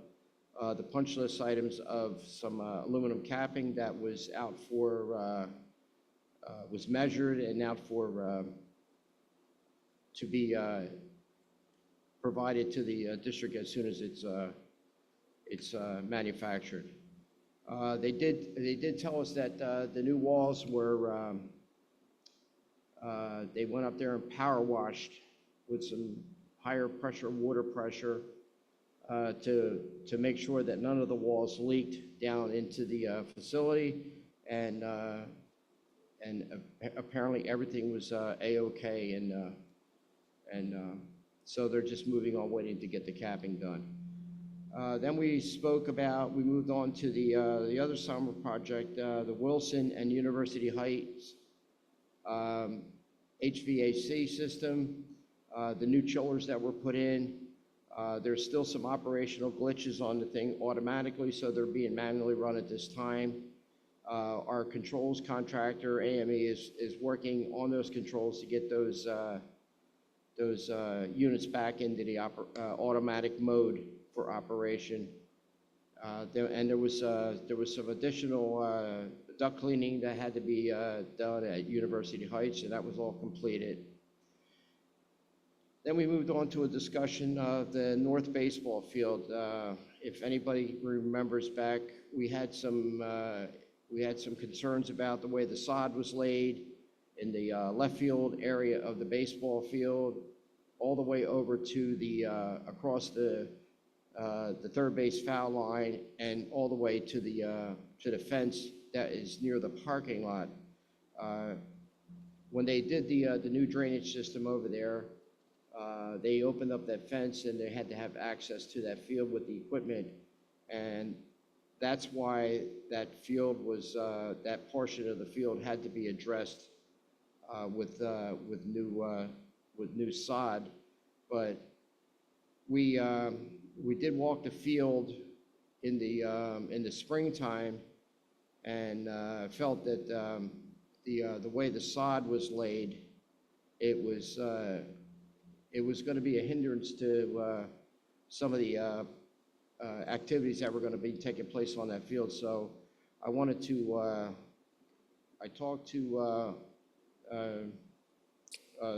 the punch list items of some aluminum capping that was out for, was measured and out for, to be provided to the district as soon as it's manufactured. They did tell us that the new walls were, they went up there and power washed with some higher pressure, water pressure, to make sure that none of the walls leaked down into the facility, and apparently everything was A-okay, and so they're just moving on, waiting to get the capping done. Then we moved on to the other summer project, the Wilson and University Heights HVAC system, the new chillers that were put in. There's still some operational glitches on the thing automatically, so they're being manually run at this time. Our controls contractor, AME, is working on those controls to get those units back into the automatic mode for operation. There was some additional duct cleaning that had to be done at University Heights, and that was all completed. Then we moved on to a discussion of the North Baseball Field. If anybody remembers back, we had some concerns about the way the sod was laid in the left field area of the baseball field, all the way over to the across the third base foul line, and all the way to the fence that is near the parking lot. When they did the new drainage system over there, they opened up that fence and they had to have access to that field with the equipment, and that's why that field was that portion of the field had to be addressed with new sod. But we did walk the field in the springtime, and felt that the way the sod was laid, it was going to be a hindrance to some of the activities that were going to be taking place on that field. So I wanted to, I talked to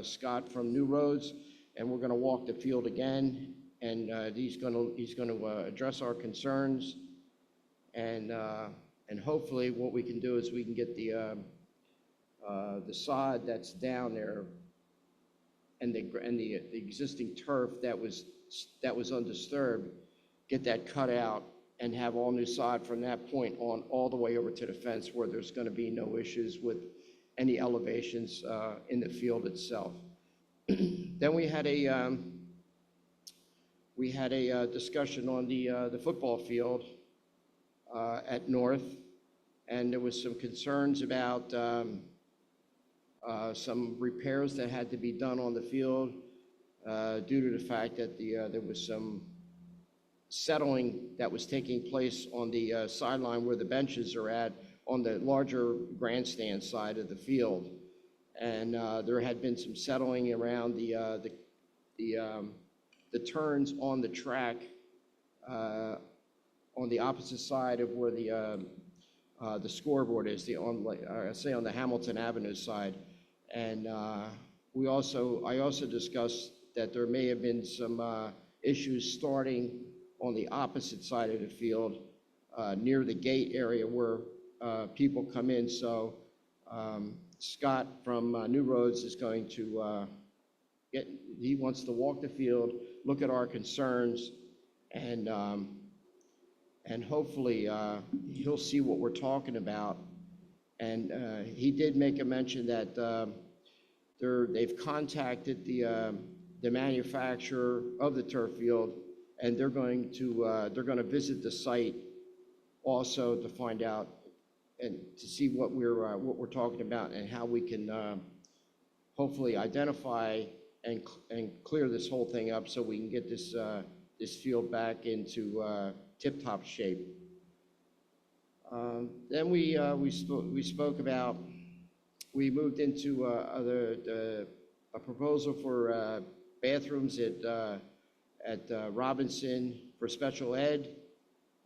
Scott from New Roads, and we're going to walk the field again, and he's going to address our concerns, and hopefully what we can do is we can get the sod that's down there and the existing turf that was undisturbed, get that cut out and have all new sod from that point on all the way over to the fence, where there's going to be no issues with any elevations in the field itself. Then we had a discussion on the football field at North, and there was some concerns about some repairs that had to be done on the field due to the fact that there was some settling that was taking place on the sideline where the benches are at, on the larger grandstand side of the field. And there had been some settling around the turns on the track on the opposite side of where the scoreboard is, on the Hamilton Avenue side. And I also discussed that there may have been some issues starting on the opposite side of the field near the gate area where people come in. So Scott from New Roads is going to he wants to walk the field, look at our concerns, and hopefully he'll see what we're talking about. And he did make a mention that they've contacted the manufacturer of the turf field, and they're going to visit the site also to find out and to see what we're talking about, and how we can hopefully identify and clear this whole thing up so we can get this field back into tip-top shape. Then we spoke about, we moved into a proposal for bathrooms at Robinson for special ed.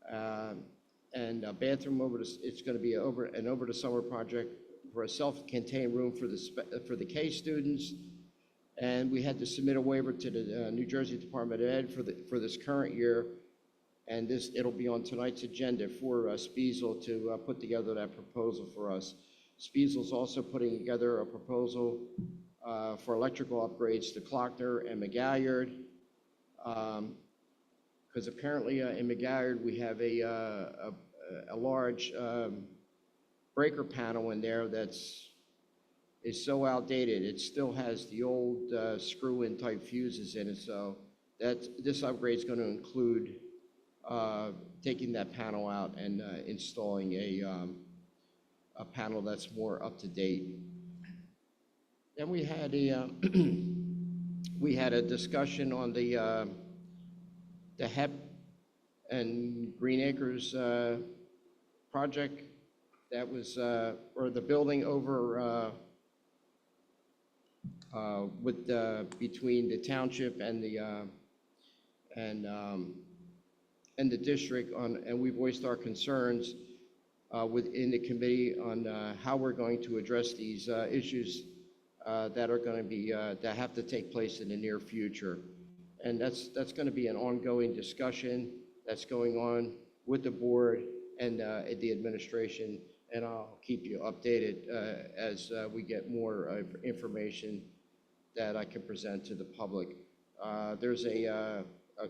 And a bathroom it's going to be over the summer project for a self-contained room for the K students. And we had to submit a waiver to the New Jersey Department of Ed for this current year. And it'll be on tonight's agenda for Spiesel to put together that proposal for us. Spiesel's also putting together a proposal for electrical upgrades to Klockner and McGalliard. Because apparently in McGalliard, we have a large breaker panel in there is so outdated. It still has the old screw-in type fuses in it. So this upgrade is going to include taking that panel out and installing a panel that's more up to date. Then we had a discussion on the HEP and Green Acres project that was, or the building over between the township and the district and we voiced our concerns within the committee on how we're going to address these issues that are going to be that have to take place in the near future. And that's going to be an ongoing discussion that's going on with the board and the administration, and I'll keep you updated as we get more information that I can present to the public. There's a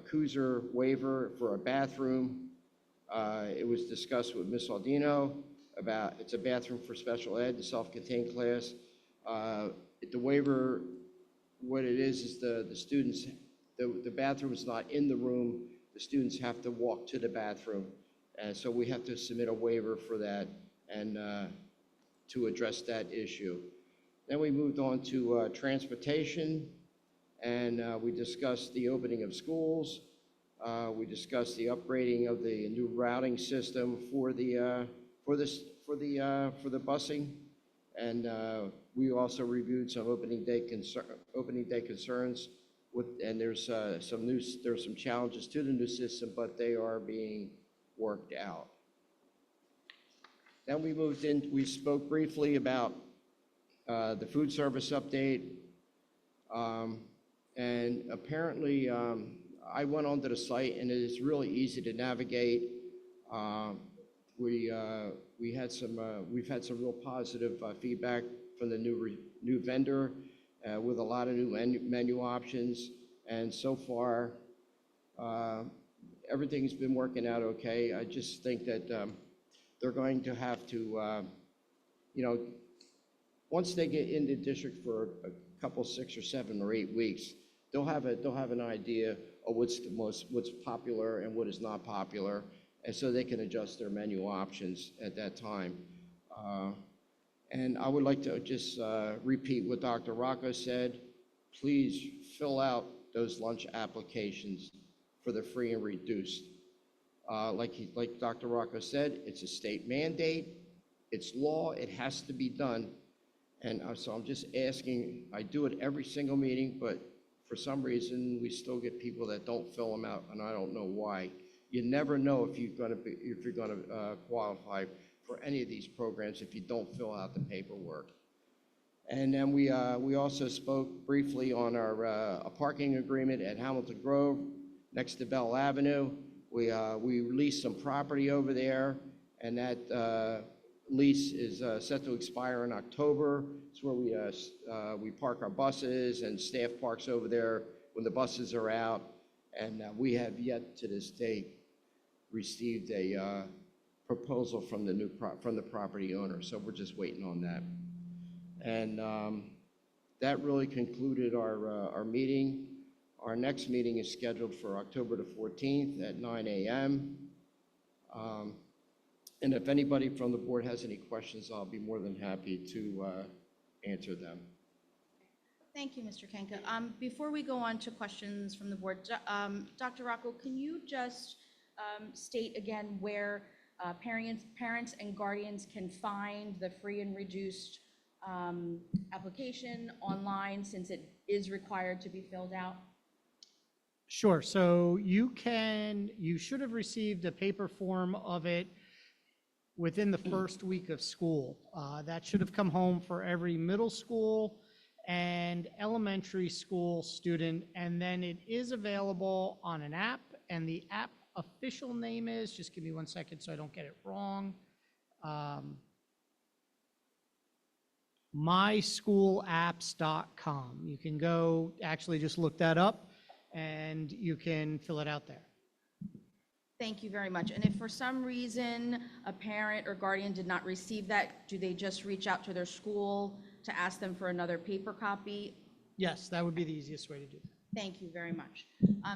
Cruiser waiver for a bathroom. It was discussed with Ms. Aldino about it's a bathroom for special ed, the self-contained class. The waiver, what it is the students, the bathroom is not in the room. The students have to walk to the bathroom. And so we have to submit a waiver for that and to address that issue. Then we moved on to transportation, and we discussed the opening of schools. We discussed the upgrading of the new routing system for the busing, and we also reviewed some opening day concerns. And there's some challenges to the new system, but they are being worked out. Then we moved in. We spoke briefly about the food service update, and apparently I went onto the site and it is really easy to navigate. We've had some real positive feedback from the new vendor with a lot of new menu options, and so far everything's been working out okay. I just think that they're going to have to, once they get in the district for a couple, 6 or 7 or 8 weeks, they'll have an idea of what's popular and what is not popular, and so they can adjust their menu options at that time. And I would like to just repeat what Dr. Rocco said. Please fill out those lunch applications for the free and reduced. Like Dr. Rocco said, it's a state mandate, it's law, it has to be done. And so I'm just asking, I do it every single meeting, but for some reason, we still get people that don't fill them out, and I don't know why. You never know if you're gonna qualify for any of these programs if you don't fill out the paperwork. And then we also spoke briefly on our a parking agreement at Hamilton Grove next to Bell Avenue. We leased some property over there, and that lease is set to expire in October. It's where we park our buses, and staff parks over there when the buses are out. And we have yet to this date received a proposal from the property owner, so we're just waiting on that. And that really concluded our meeting. Our next meeting is scheduled for October the 14th at 9 a.m. And if anybody from the board has any questions, I'll be more than happy to answer them. Thank you, Mr. Kenka. Before we go on to questions from the board, Dr. Rocco, can you just state again where parents and guardians can find the free and reduced application online, since it is required to be filled out? Sure, so you should have received a paper form of it within the first week of school. That should have come home for every middle school and elementary school student, and then it is available on an app, and the app official name is, just give me 1 second so I don't get it wrong, myschoolapps.com. You can go, actually just look that up, and you can fill it out there. Thank you very much. And if for some reason a parent or guardian did not receive that, do they just reach out to their school to ask them for another paper copy? Yes, that would be the easiest way to do that. Thank you very much.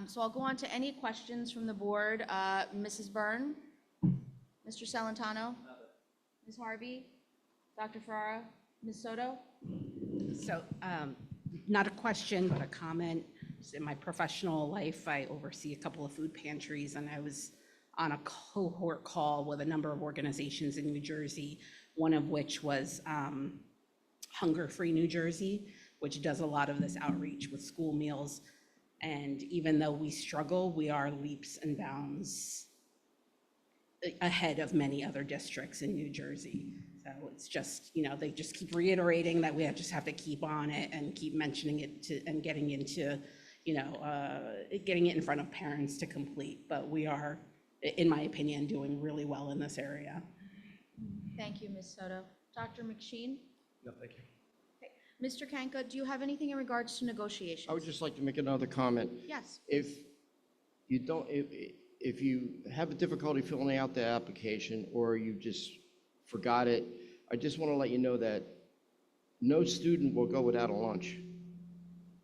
So I'll go on to any questions from the board. Mrs. Byrne? Mr. Salentano? Ms. Harvey? Dr. Ferrara? Ms. Soto? So, not a question, but a comment. In my professional life, I oversee a couple of food pantries, and I was on a cohort call with a number of organizations in New Jersey, one of which was Hunger Free New Jersey, which does a lot of this outreach with school meals. And even though we struggle, we are leaps and bounds ahead of many other districts in New Jersey. So it's just, they just keep reiterating that we just have to keep on it and keep mentioning it and getting into, getting it in front of parents to complete. But we are, in my opinion, doing really well in this area. Thank you, Ms. Soto. Dr. McSheen? No, thank you. Okay. Mr. Kanka, do you have anything in regards to negotiations? I would just like to make another comment. Yes. If you don't, if you have a difficulty filling out the application or you just forgot it, I just want to let you know that no student will go without a lunch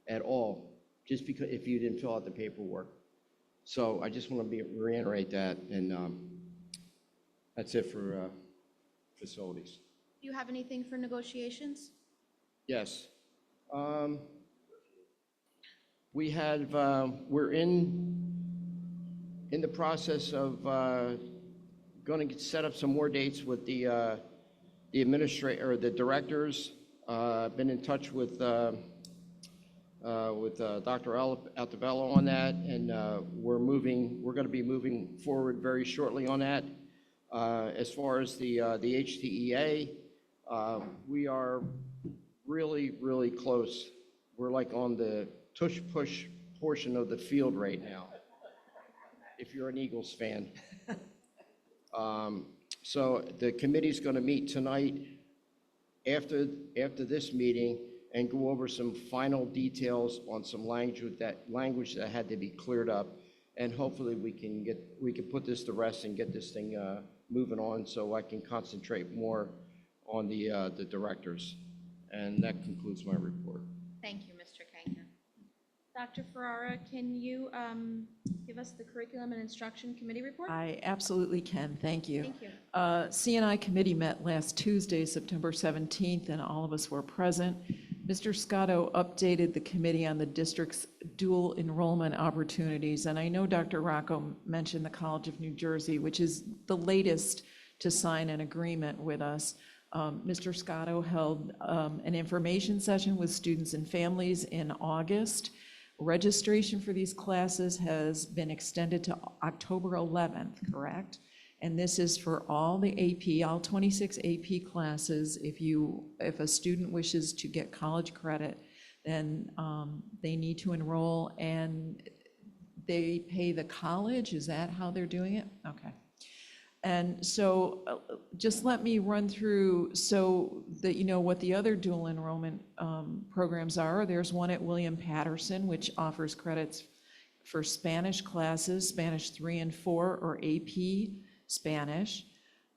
at all, just because if you didn't fill out the paperwork. So I just want to reiterate that, and that's it for facilities. Do you have anything for negotiations? Yes. We have, we're in the process of going to set up some more dates with the administrator, or the directors. Been in touch with Dr. Altobello on that, and we're going to be moving forward very shortly on that. As far as the HTEA, we are really, really close. We're like on the tush-push portion of the field right now, if you're an Eagles fan. So the committee's going to meet tonight after this meeting and go over some final details on some language that had to be cleared up, and hopefully we can put this to rest and get this thing moving on, so I can concentrate more on the directors. And that concludes my report. Thank you, Mr. Kanka. Dr. Ferrara, can you give us the Curriculum and Instruction Committee report? I absolutely can, thank you. Thank you. CNI committee met last Tuesday, September 17th, and all of us were present. Mr. Scotto updated the committee on the district's dual enrollment opportunities, and I know Dr. Rocco mentioned the College of New Jersey, which is the latest to sign an agreement with us. Mr. Scotto held an information session with students and families in August. Registration for these classes has been extended to October 11th, correct? And this is for all the AP, all 26 AP classes. If a student wishes to get college credit, then they need to enroll, and they pay the college. Is that how they're doing it? Okay. And so just let me run through so that you know what the other dual enrollment programs are. There's one at William Patterson, which offers credits for Spanish classes, Spanish 3 and 4, or AP Spanish.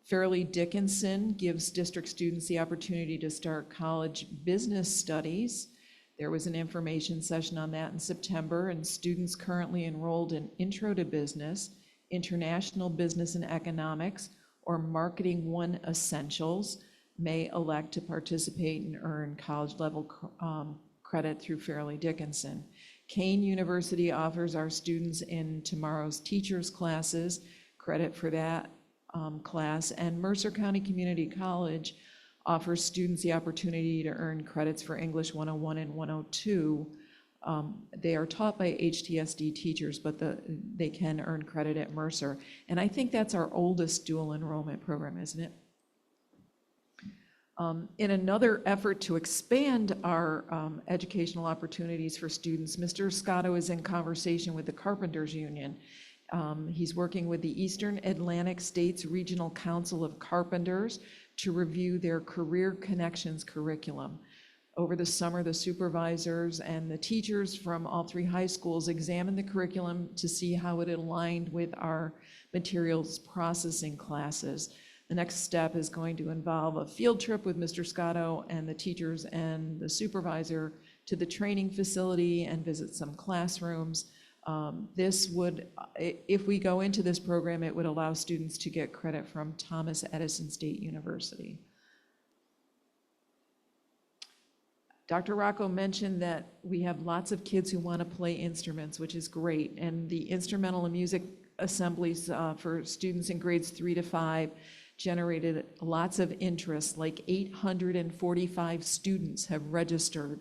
Fairleigh Dickinson gives district students the opportunity to start college business studies. There was an information session on that in September, and students currently enrolled in Intro to Business, International Business and Economics, or Marketing 1 Essentials may elect to participate and earn college level credit through Fairleigh Dickinson. Kane University offers our students in tomorrow's teachers classes credit for that class, and Mercer County Community College offers students the opportunity to earn credits for English 101 and 102 They are taught by HTSD teachers, but they can earn credit at Mercer. And I think that's our oldest dual enrollment program, isn't it? In another effort to expand our educational opportunities for students, Mr. Scotto is in conversation with the Carpenters Union. He's working with the Eastern Atlantic States Regional Council of Carpenters to review their Career Connections curriculum. Over the summer, the supervisors and the teachers from all 3 high schools examined the curriculum to see how it aligned with our materials processing classes. The next step is going to involve a field trip with Mr. Scotto and the teachers and the supervisor to the training facility and visit some classrooms. This would, if we go into this program, it would allow students to get credit from Thomas Edison State University. Dr. Rocco mentioned that we have lots of kids who want to play instruments, which is great. And the instrumental and music assemblies for students in grades 3 to 5 generated lots of interest. Like 845 students have registered.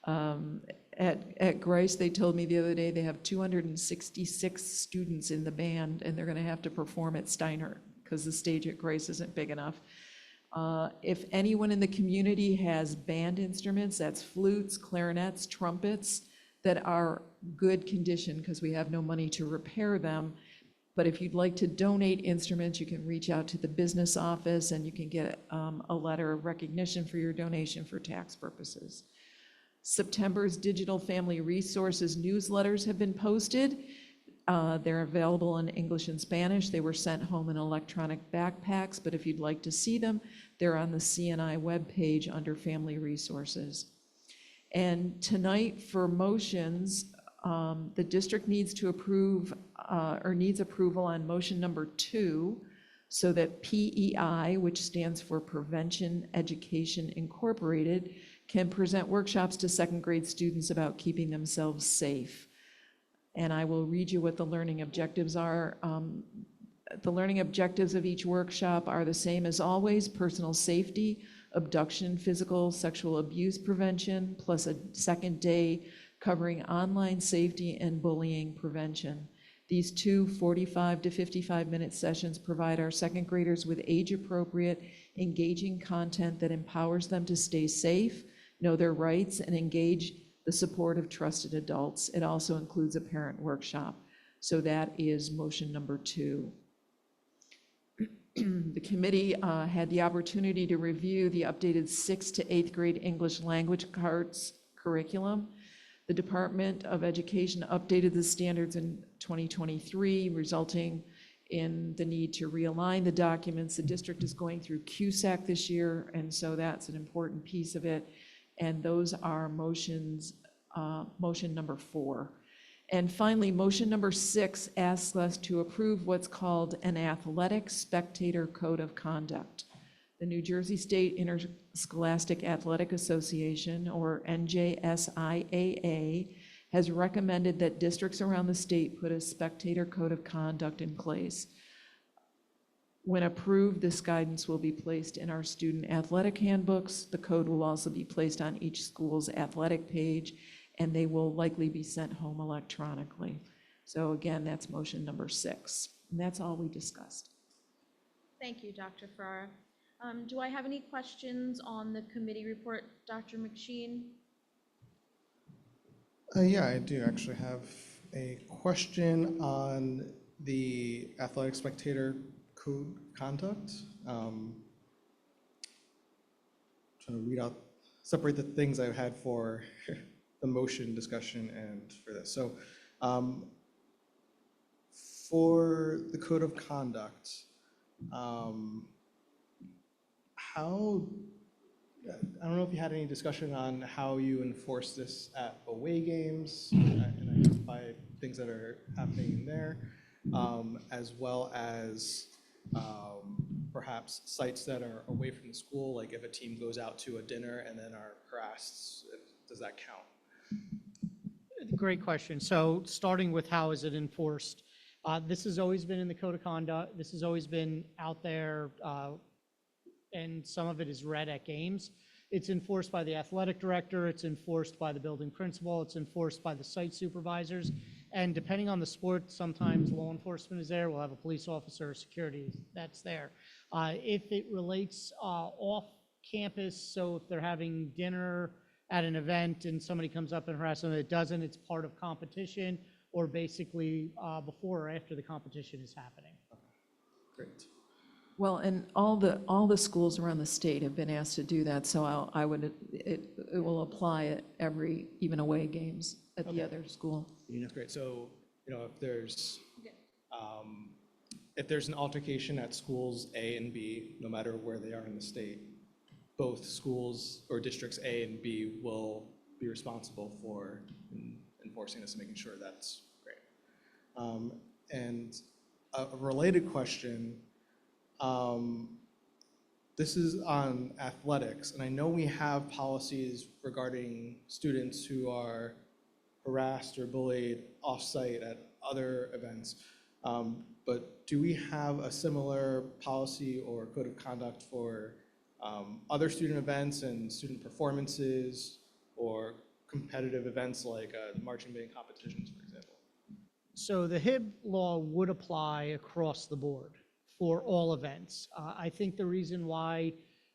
At Grice, they told me the other day they have 266 students in the band, and they're going to have to perform at Steiner because the stage at Grice isn't big enough. If anyone in the community has band instruments, that's flutes, clarinets, trumpets, that are good condition because we have no money to repair them. But if you'd like to donate instruments, you can reach out to the business office and you can get a letter of recognition for your donation for tax purposes. September's Digital Family Resources newsletters have been posted. They're available in English and Spanish. They were sent home in electronic backpacks, but if you'd like to see them, they're on the CNI webpage under Family Resources. And tonight for motions, the district needs to approve or needs approval on motion number 2 so that PEI, which stands for Prevention Education Incorporated, can present workshops to second grade students about keeping themselves safe. And I will read you what the learning objectives are. The learning objectives of each workshop are the same as always: personal safety, abduction, physical, sexual abuse prevention, plus a second day covering online safety and bullying prevention. These 2 45 to 55-minute sessions provide our second graders with age-appropriate, engaging content that empowers them to stay safe, know their rights, and engage the support of trusted adults. It also includes a parent workshop. So that is motion number 2. The committee had the opportunity to review the updated 6th to 8th grade English language arts curriculum. The Department of Education updated the standards in 2023, resulting in the need to realign the documents. The district is going through CUSAC this year, and so that's an important piece of it. And those are motions, motion number 4. And finally, motion number 6 asks us to approve what's called an Athletic Spectator Code of Conduct. The New Jersey State Interscholastic Athletic Association, or NJSIAA, has recommended that districts around the state put a spectator code of conduct in place. When approved, this guidance will be placed in our student athletic handbooks. The code will also be placed on each school's athletic page, and they will likely be sent home electronically. So again, that's motion number 6. And that's all we discussed. Thank you, Dr. Farrar. Do I have any questions on the committee report, Dr. McSheen? Yeah, I do actually have a question on the athletic spectator code conduct. Trying to read out, separate the things I've had for the motion discussion and for this. So for the code of conduct, how, I don't know if you had any discussion on how you enforce this at away games and identify things that are happening in there, as well as perhaps sites that are away from the school, like if a team goes out to a dinner and then are harassed, does that count? Great question. So starting with how is it enforced? This has always been in the code of conduct. This has always been out there, and some of it is read at games. It's enforced by the athletic director, it's enforced by the building principal, it's enforced by the site supervisors. And depending on the sport, sometimes law enforcement is there, we'll have a police officer or security that's there. If it relates off campus, so if they're having dinner at an event and somebody comes up and harasses them, it doesn't, it's part of competition, or basically before or after the competition is happening. Great. Well, and all the schools around the state have been asked to do that, so it will apply at every, even away games at the other school. That's great. So, if there's an altercation at schools A and B, no matter where they are in the state, both schools or districts A and B will be responsible for enforcing this and making sure that's great. And a related question, this is on athletics, and I know we have policies regarding students who are harassed or bullied off-site at other events, but do we have a similar policy or code of conduct for other student events and student performances or competitive events like marching band competitions, for example? So the HIB law would apply across the board for all events. I think the reason why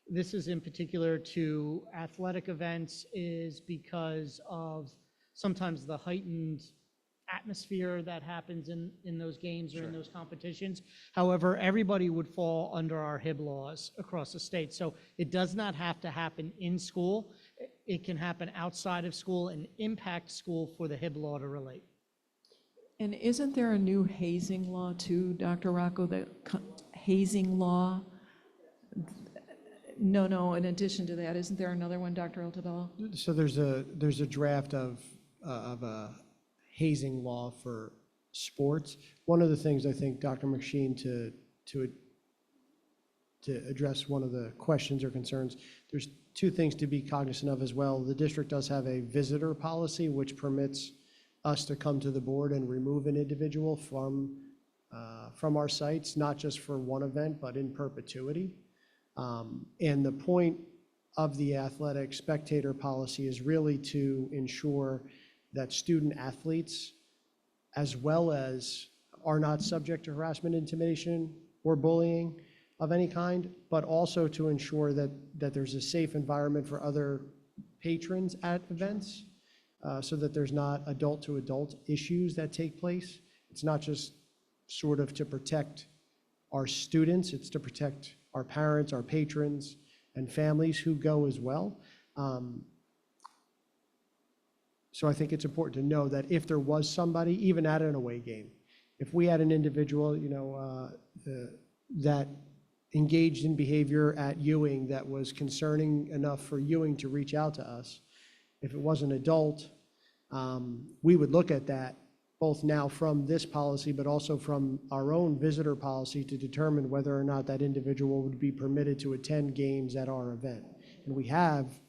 this is in particular to athletic events is because of sometimes the heightened atmosphere that happens in those games or in those competitions. However, everybody would fall under our HIB laws across the state. So it does not have to happen in school. It can happen outside of school and impact school for the HIB law to relate. And isn't there a new hazing law too, Dr. Rocco, the hazing law? No, in addition to that, isn't there another one, Dr. Altobello? So there's a draft of a hazing law for sports. One of the things I think, Dr. McSheen, to address one of the questions or concerns, there's two things to be cognizant of as well. The district does have a visitor policy, which permits us to come to the board and remove an individual from our sites, not just for one event, but in perpetuity. And the point of the athletic spectator policy is really to ensure that student athletes, as well as are not subject to harassment, intimidation, or bullying of any kind, but also to ensure that there's a safe environment for other patrons at events, so that there's not adult-to-adult issues that take place. It's not just sort of to protect our students, it's to protect our parents, our patrons, and families who go as well. So I think it's important to know that if there was somebody, even at an away game, if we had an individual, that engaged in behavior at Ewing that was concerning enough for Ewing to reach out to us, if it was an adult, we would look at that both now from this policy, but also from our own visitor policy to determine whether or not that individual would be permitted to attend games at our event. And we have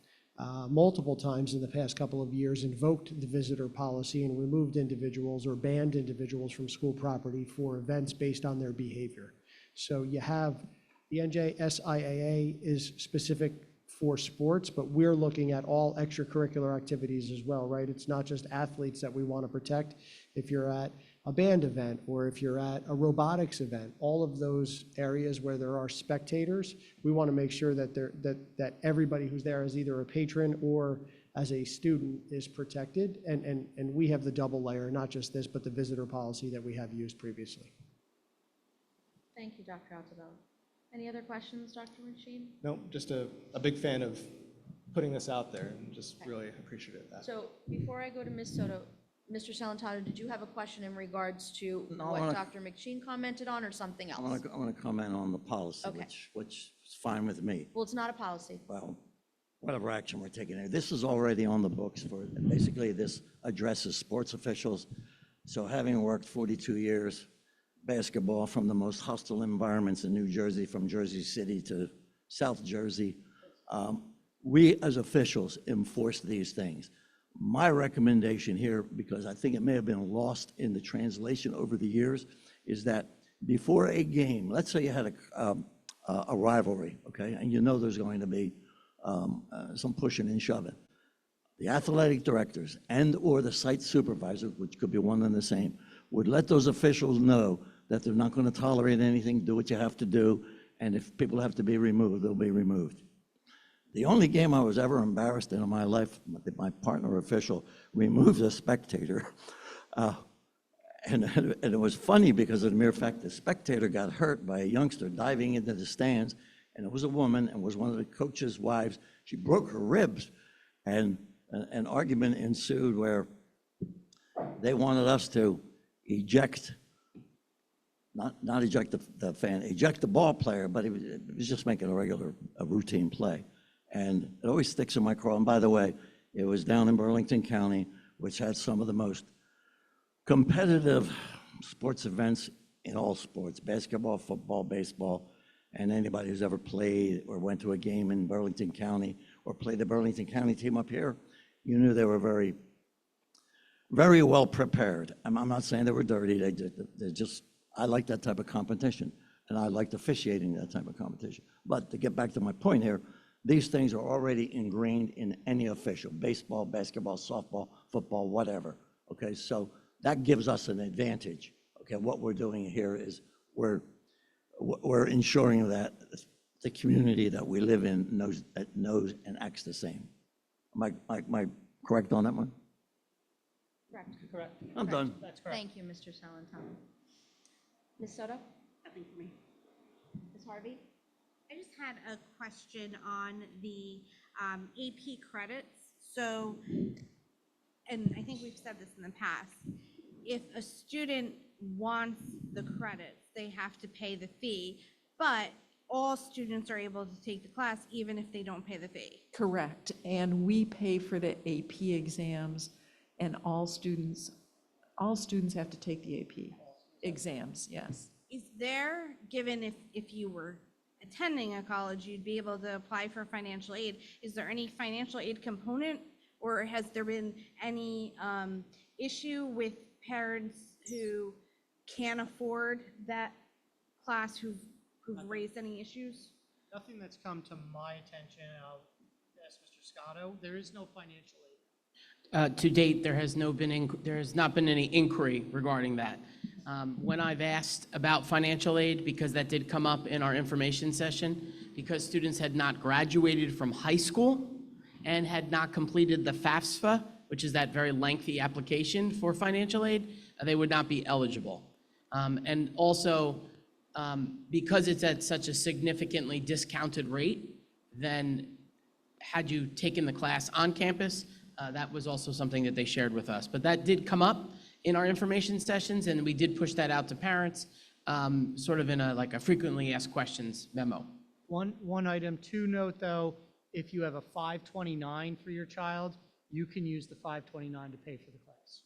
multiple times in the past couple of years invoked the visitor policy and removed individuals or banned individuals from school property for events based on their behavior. So you have the NJSIAA is specific for sports, but we're looking at all extracurricular activities as well, right? It's not just athletes that we want to protect. If you're at a band event or if you're at a robotics event, all of those areas where there are spectators, we want to make sure that that everybody who's there as either a patron or as a student is protected. And we have the double layer, not just this, but the visitor policy that we have used previously. Thank you, Dr. Altobello. Any other questions, Dr. McSheen? No, just a big fan of putting this out there and just really appreciate that. So before I go to Ms. Soto, Mr. Salentano, did you have a question in regards to No, what Dr. McSheen commented on or something else? I want to comment on the policy, Okay. which is fine with me. Well, it's not a policy. Well, whatever action we're taking there. This is already on the books for, basically this addresses sports officials. So having worked 42 years basketball from the most hostile environments in New Jersey, from Jersey City to South Jersey, we as officials enforce these things. My recommendation here, because I think it may have been lost in the translation over the years, is that before a game, let's say you had a rivalry, okay, and you know there's going to be some pushing and shoving. The athletic directors and/or the site supervisor, which could be one and the same, would let those officials know that they're not going to tolerate anything, do what you have to do, and if people have to be removed, they'll be removed. The only game I was ever embarrassed in my life, my partner official removed a spectator. And it was funny because of the mere fact the spectator got hurt by a youngster diving into the stands, and it was a woman and was one of the coach's wives. She broke her ribs, and an argument ensued where they wanted us to eject, not eject the fan, eject the ball player, but it was just making a routine play. And it always sticks in my craw. And by the way, it was down in Burlington County, which had some of the most competitive sports events in all sports, basketball, football, baseball, and anybody who's ever played or went to a game in Burlington County or played the Burlington County team up here, you knew they were very, very well prepared. I'm not saying they were dirty. They just, I like that type of competition, and I liked officiating that type of competition. But to get back to my point here, these things are already ingrained in any official, baseball, basketball, softball, football, whatever, okay? So that gives us an advantage, okay? What we're doing here is we're ensuring that the community that we live in knows and acts the same. Am I correct on that one? Correct. Correct. I'm done. That's correct. Thank you, Mr. Salantano. Ms. Soto? Nothing for me. Ms. Harvey? I just had a question on the AP credits. So, and I think we've said this in the past, if a student wants the credits, they have to pay the fee, but all students are able to take the class even if they don't pay the fee. Correct, and we pay for the AP exams, and all students have to take the AP exams, yes. Is there, given if you were attending a college, you'd be able to apply for financial aid, is there any financial aid component, or has there been any issue with parents who can't afford that class who've raised any issues? Nothing that's come to my attention. I'll ask Mr. Scotto. There is no financial aid. To date, there has not been any inquiry regarding that. When I've asked about financial aid, because that did come up in our information session, because students had not graduated from high school and had not completed the FAFSA, which is that very lengthy application for financial aid, they would not be eligible. And also, because it's at such a significantly discounted rate, then had you taken the class on campus, that was also something that they shared with us. But that did come up in our information sessions, and we did push that out to parents, sort of in a frequently asked questions memo. One item to note, though, if you have a 529 for your child, you can use the 529 to pay for the class.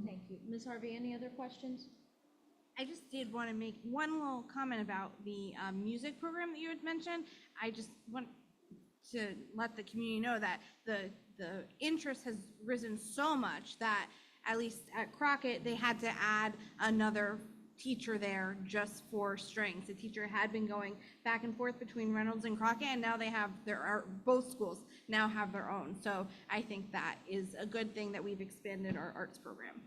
Thank you. Ms. Harvey, any other questions? I just did want to make one little comment about the music program that you had mentioned. I just want to let the community know that the interest has risen so much that at least at Crockett, they had to add another teacher there just for strings. The teacher had been going back and forth between Reynolds and Crockett, and now they have both schools now have their own. So I think that is a good thing that we've expanded our arts program.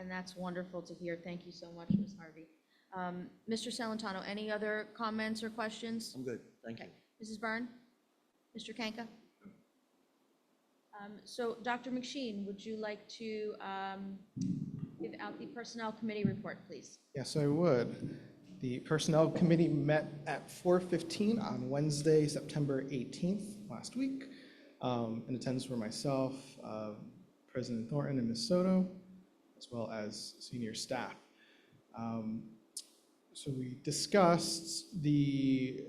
And that's wonderful to hear. Thank you so much, Ms. Harvey. Mr. Salantano, any other comments or questions? I'm good, thank you. Okay. Mrs. Byrne? Mr. Kanka? So, Dr. McSheen, would you like to give out the Personnel Committee report, please? Yes, I would. The Personnel Committee met at 4:15 on Wednesday, September 18th, last week. In attendance were myself, President Thornton and Ms. Soto, as well as senior staff. So we discussed the,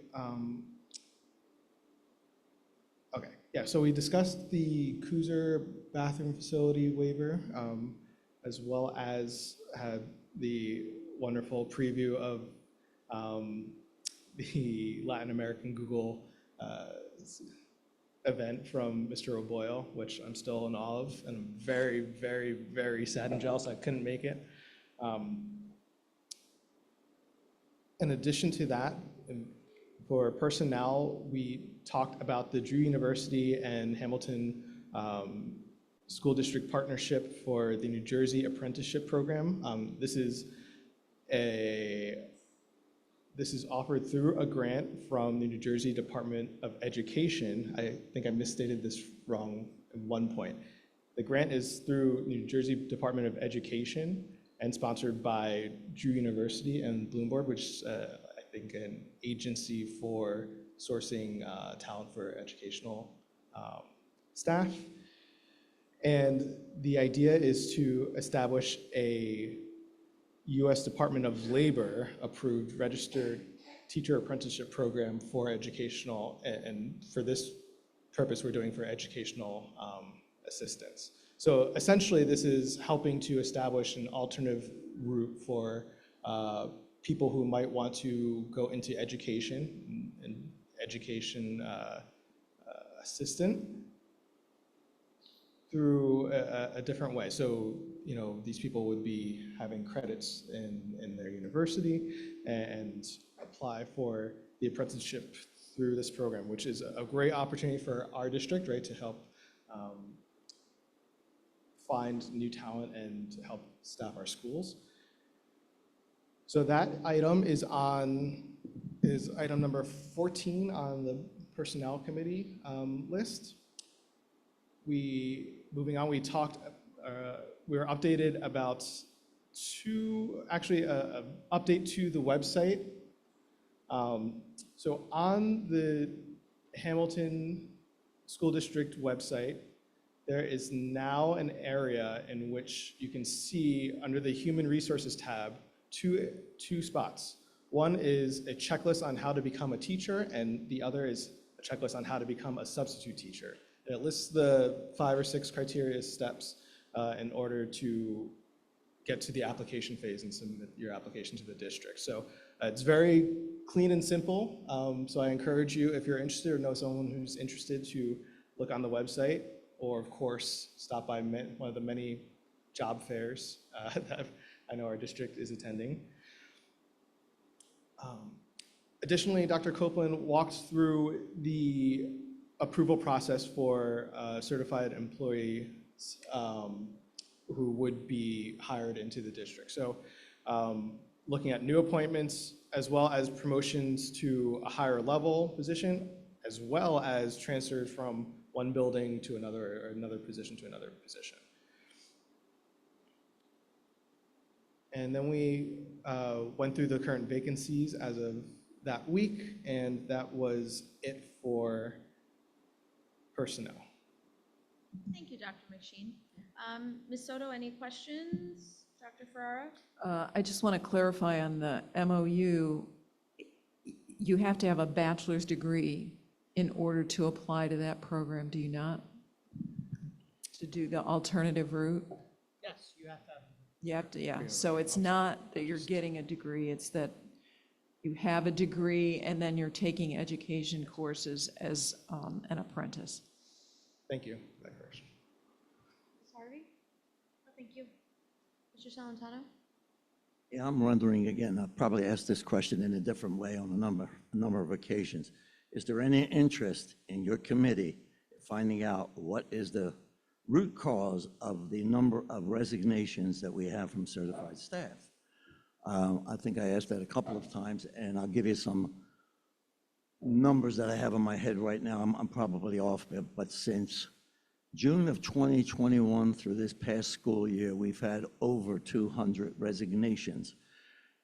so we discussed the Cruiser bathroom facility waiver, as well as had the wonderful preview of the Latin American Google event from Mr. O'Boyle, which I'm still in awe of, and I'm very, very, very sad and jealous I couldn't make it. In addition to that, For personnel, we talked about the Drew University and Hamilton School District partnership for the New Jersey Apprenticeship Program. This is offered through a grant from the New Jersey Department of Education. I think I misstated this wrong at one point. The grant is through New Jersey Department of Education and sponsored by Drew University and Bloomberg, which is, I think, an agency for sourcing talent for educational staff. And the idea is to establish a U.S. Department of Labor approved registered teacher apprenticeship program for educational, and for this purpose, we're doing for educational assistance. So essentially, this is helping to establish an alternative route for people who might want to go into education and education assistant through a different way. So, you know, these people would be having credits in their university and apply for the apprenticeship through this program, which is a great opportunity for our district, right, to help find new talent and help staff our schools. So that item is item number 14 on the Personnel Committee list. Moving on, we were updated about update to the website. So on the Hamilton School District website, there is now an area in which you can see under the Human Resources tab two spots. One is a checklist on how to become a teacher, and the other is a checklist on how to become a substitute teacher. And it lists the 5 or 6 criteria steps in order to get to the application phase and submit your application to the district. So it's very clean and simple. So I encourage you, if you're interested or know someone who's interested, to look on the website, or of course, stop by one of the many job fairs that I know our district is attending. Additionally, Dr. Copeland walked through the approval process for certified employees who would be hired into the district. So looking at new appointments, as well as promotions to a higher level position, as well as transfers from one building to another, or another position to another position. And then we went through the current vacancies as of that week, and that was it for personnel. Thank you, Dr. McSheen. Ms. Soto, any questions? Dr. Ferrara? I just want to clarify on the MOU, you have to have a bachelor's degree in order to apply to that program, do you not? To do the alternative route? Yes, you have to have. You have to, yeah. So it's not that you're getting a degree, it's that you have a degree and then you're taking education courses as an apprentice. Thank you for that correction. Ms. Harvey? No, thank you. Mr. Salantano? Yeah, I'm wondering again, I've probably asked this question in a different way on a number of occasions. Is there any interest in your committee finding out what is the root cause of the number of resignations that we have from certified staff? I think I asked that a couple of times, and I'll give you some numbers that I have in my head right now. I'm probably off, but since June of 2021 through this past school year, we've had over 200 resignations.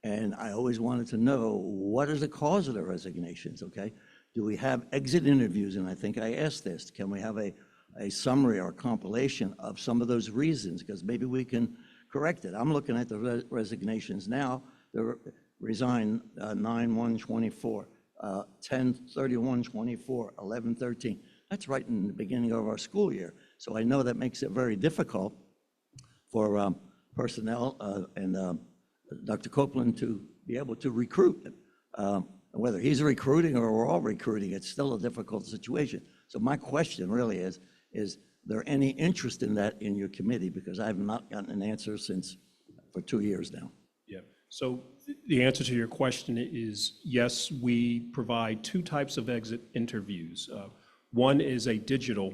And I always wanted to know, what is the cause of the resignations, okay? Do we have exit interviews? And I think I asked this. Can we have a summary or compilation of some of those reasons? Because maybe we can correct it. I'm looking at the resignations now. They resigned 9/1/24, 10/31/24, 11/13. That's right in the beginning of our school year. So I know that makes it very difficult for personnel and Dr. Copeland to be able to recruit. Whether he's recruiting or we're all recruiting, it's still a difficult situation. So my question really is there any interest in that in your committee? Because I have not gotten an answer for 2 years now. Yeah, so The answer to your question is yes, we provide two types of exit interviews. One is a digital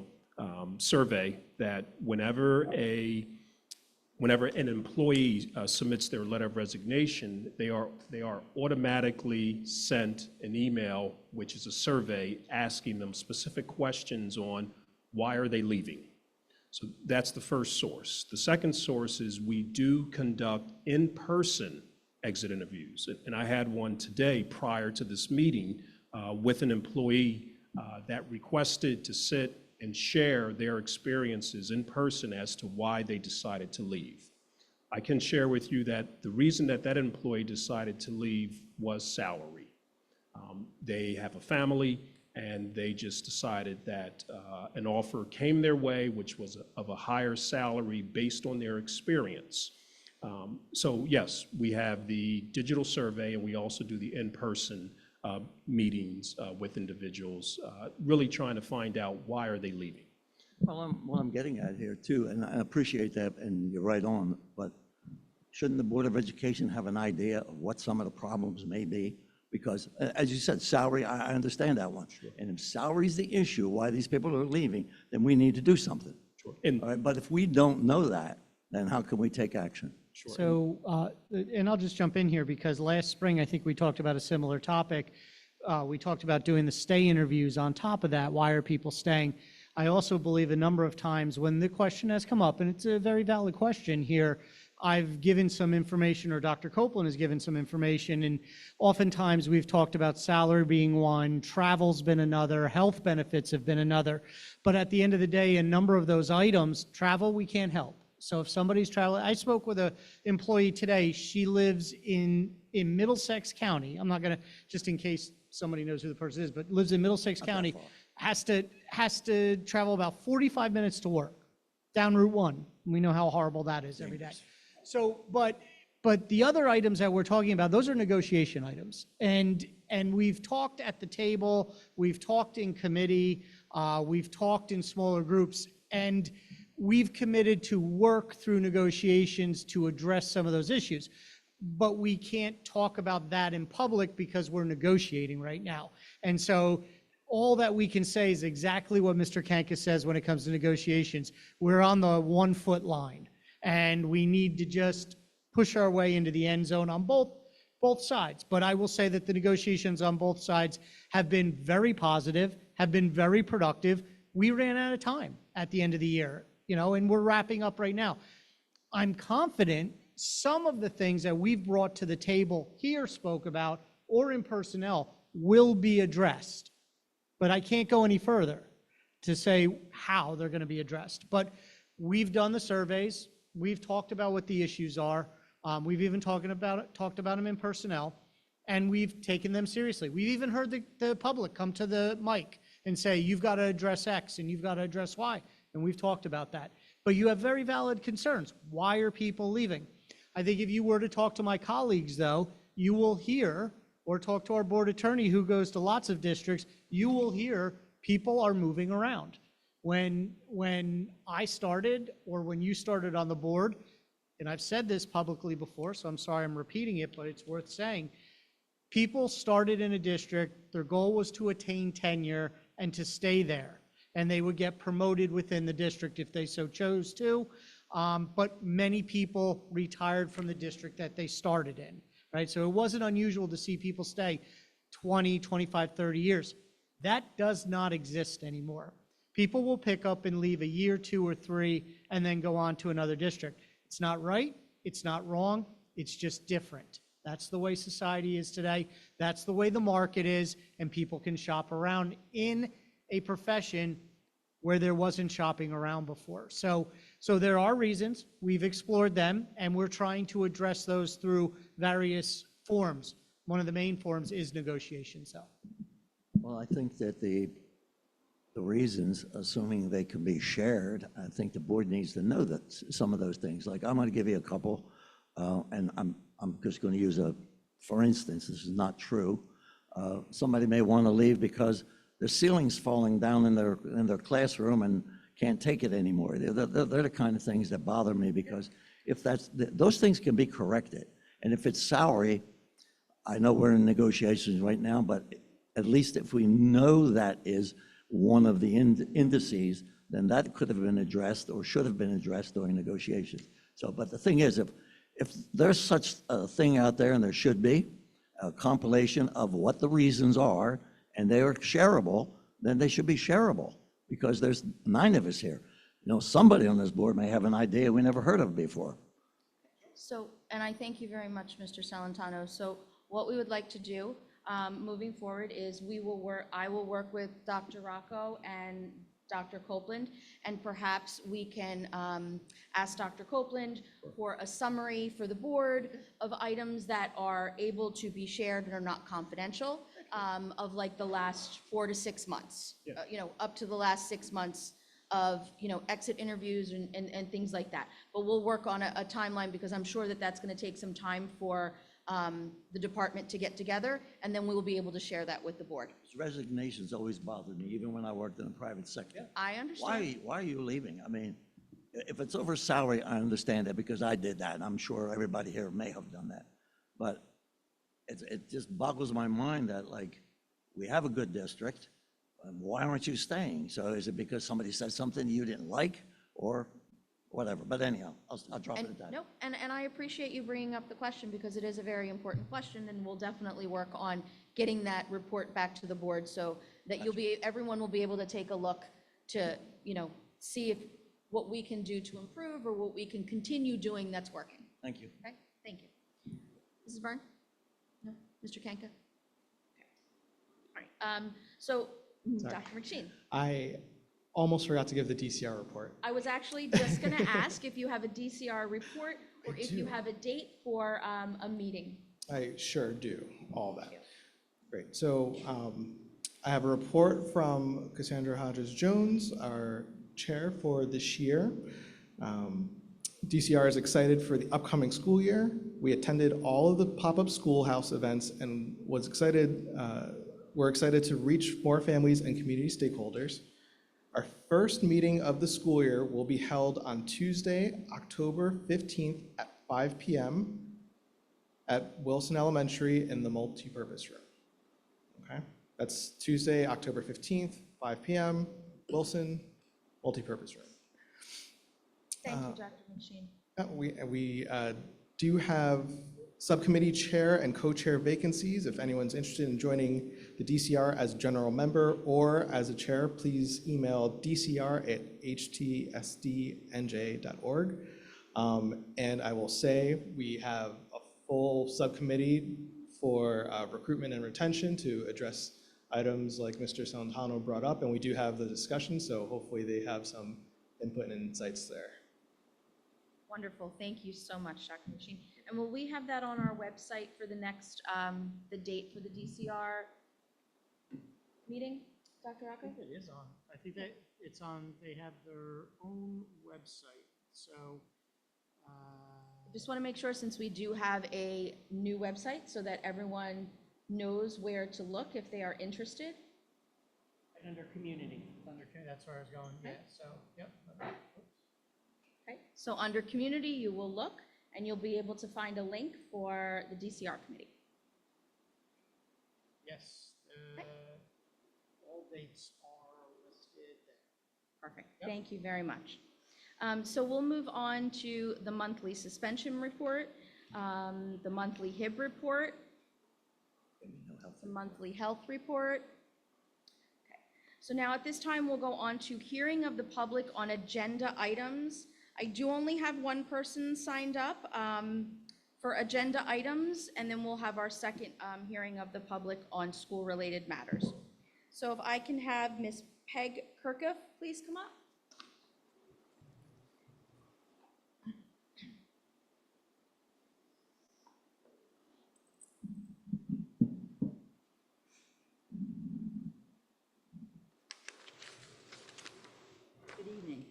survey that whenever an employee submits their letter of resignation, they are automatically sent an email, which is a survey asking them specific questions on why are they leaving. So that's the first source. The second source is we do conduct in-person exit interviews. And I had one today prior to this meeting with an employee that requested to sit and share their experiences in person as to why they decided to leave. I can share with you that the reason that that employee decided to leave was salary. They have a family, and they just decided that an offer came their way, which was of a higher salary based on their experience. So yes, we have the digital survey, and we also do the in-person meetings with individuals, really trying to find out why are they leaving. Well, what I'm getting at here too, and I appreciate that, and you're right on, but shouldn't the Board of Education have an idea of what some of the problems may be? Because, as you said, salary, I understand that one. Sure. And if salary is the issue, why these people are leaving, then we need to do something. Sure. All right, but if we don't know that, then how can we take action? Sure. So, and I'll just jump in here because last spring, I think we talked about a similar topic. We talked about doing the stay interviews on top of that. Why are people staying? I also believe a number of times when the question has come up, and it's a very valid question here, I've given some information, or Dr. Copeland has given some information, and oftentimes we've talked about salary being one, travel's been another, health benefits have been another. But at the end of the day, a number of those items, travel, we can't help. So if somebody's traveling, I spoke with an employee today, she lives in Middlesex County. I'm not gonna, just in case somebody knows who the person is, but lives in Middlesex County, has to travel about 45 minutes to work, down Route 1. We know how horrible that is every day. So, but the other items that we're talking about, those are negotiation items. And we've talked at the table, we've talked in committee, we've talked in smaller groups, and we've committed to work through negotiations to address some of those issues. But we can't talk about that in public because we're negotiating right now. And so all that we can say is exactly what Mr. Kankas says when it comes to negotiations. We're on the 1 foot line. And we need to just push our way into the end zone on both sides. But I will say that the negotiations on both sides have been very positive, have been very productive. We ran out of time at the end of the year, and we're wrapping up right now. I'm confident some of the things that we've brought to the table here, spoke about, or in personnel, will be addressed. But I can't go any further to say how they're going to be addressed. But we've done the surveys. We've talked about what the issues are. We've even talked about them in personnel, and we've taken them seriously. We've even heard the public come to the mic and say, you've got to address X and you've got to address Y, and we've talked about that. But you have very valid concerns. Why are people leaving? I think if you were to talk to my colleagues, though, you will hear, or talk to our board attorney who goes to lots of districts, you will hear people are moving around. When I started, or when you started on the board, and I've said this publicly before, so I'm sorry I'm repeating it, but it's worth saying, people started in a district, their goal was to attain tenure and to stay there, and they would get promoted within the district if they so chose to, but many people retired from the district that they started in, right? So it wasn't unusual to see people stay 20, 25, 30 years. That does not exist anymore. People will pick up and leave a year, 2 or 3, and then go on to another district. It's not right, it's not wrong, it's just different. That's the way society is today. That's the way the market is, and people can shop around in a profession where there wasn't shopping around before. So there are reasons, we've explored them, and we're trying to address those through various forms. One of the main forms is negotiation, so. Well, I think that the reasons, assuming they can be shared, I think the board needs to know that some of those things. Like, I'm going to give you a couple, and I'm just going to use for instance, this is not true. Somebody may want to leave because the ceiling's falling down in their classroom and can't take it anymore. They're the kind of things that bother me, because if those things can be corrected, and if it's salary, I know we're in negotiations right now, but at least if we know that is one of the indices, then that could have been addressed or should have been addressed during negotiations. So, but the thing is, if there's such a thing out there, and there should be, a compilation of what the reasons are, and they are shareable, then they should be shareable, because there's 9 of us here. You know, somebody on this board may have an idea we never heard of before. So, and I thank you very much, Mr. Salentano. So what we would like to do moving forward is I will work with Dr. Rocco and Dr. Copeland, and perhaps we can ask Dr. Copeland for a summary for the board of items that are able to be shared and are not confidential, of like the last 4 to 6 months, you know, up to the last 6 months of, you know, exit interviews and things like that. But we'll work on a timeline, because I'm sure that that's going to take some time for the department to get together, and then we will be able to share that with the board. Resignations always bothered me, even when I worked in the private sector. I understand. Why are you leaving? I mean, if it's over salary, I understand that, because I did that, and I'm sure everybody here may have done that. But it just boggles my mind that, like, we have a good district, why aren't you staying? So is it because somebody said something you didn't like, or whatever? But anyhow, I'll drop it at that. Nope, and I appreciate you bringing up the question, because it is a very important question, and we'll definitely work on getting that report back to the board, so that everyone will be able to take a look to, you know, see if what we can do to improve, or what we can continue doing that's working. Thank you. Okay, thank you. Mrs. Byrne? No? Mr. Kanka? Okay. All right, so Sorry. Dr. McSheen. I almost forgot to give the DCR report. I was actually just going to ask if you have a DCR report, or if you have a date for a meeting. I sure do, all that. Great, so I have a report from Cassandra Hodges-Jones, our chair for this year. DCR is excited for the upcoming school year. We attended all of the pop-up schoolhouse events and we're excited to reach more families and community stakeholders. Our first meeting of the school year will be held on Tuesday, October 15th at 5 p.m. at Wilson Elementary in the multipurpose room. Okay, that's Tuesday, October 15th, 5 p.m., Wilson, multipurpose room. Thank you, Dr. McSheen. We do have subcommittee chair and co-chair vacancies. If anyone's interested in joining the DCR as general member or as a chair, please email dcr@htsdnj.org. And I will say we have a full subcommittee for recruitment and retention to address items like Mr. Salentano brought up, and we do have the discussion, so hopefully they have some input and insights there. Wonderful, thank you so much, Dr. McSheen. And will we have that on our website for the next, the date for the DCR meeting, Dr. Rocco? I think it is on. I think that it's on, they have their own website, so. Just want to make sure, since we do have a new website, so that everyone knows where to look if they are interested. Under community. That's where I was going, yeah, so, yep. Okay, so under community, you will look, and you'll be able to find a link for the DCR committee. Yes, all dates are listed there. Perfect, thank you very much. So we'll move on to the monthly suspension report, the monthly HIB report, the monthly health report. Okay. So now at this time, we'll go on to hearing of the public on agenda items. I do only have one person signed up for agenda items, and then we'll have our second hearing of the public on school-related matters. So if I can have Ms. Peg Kirkup, please come up. Good evening.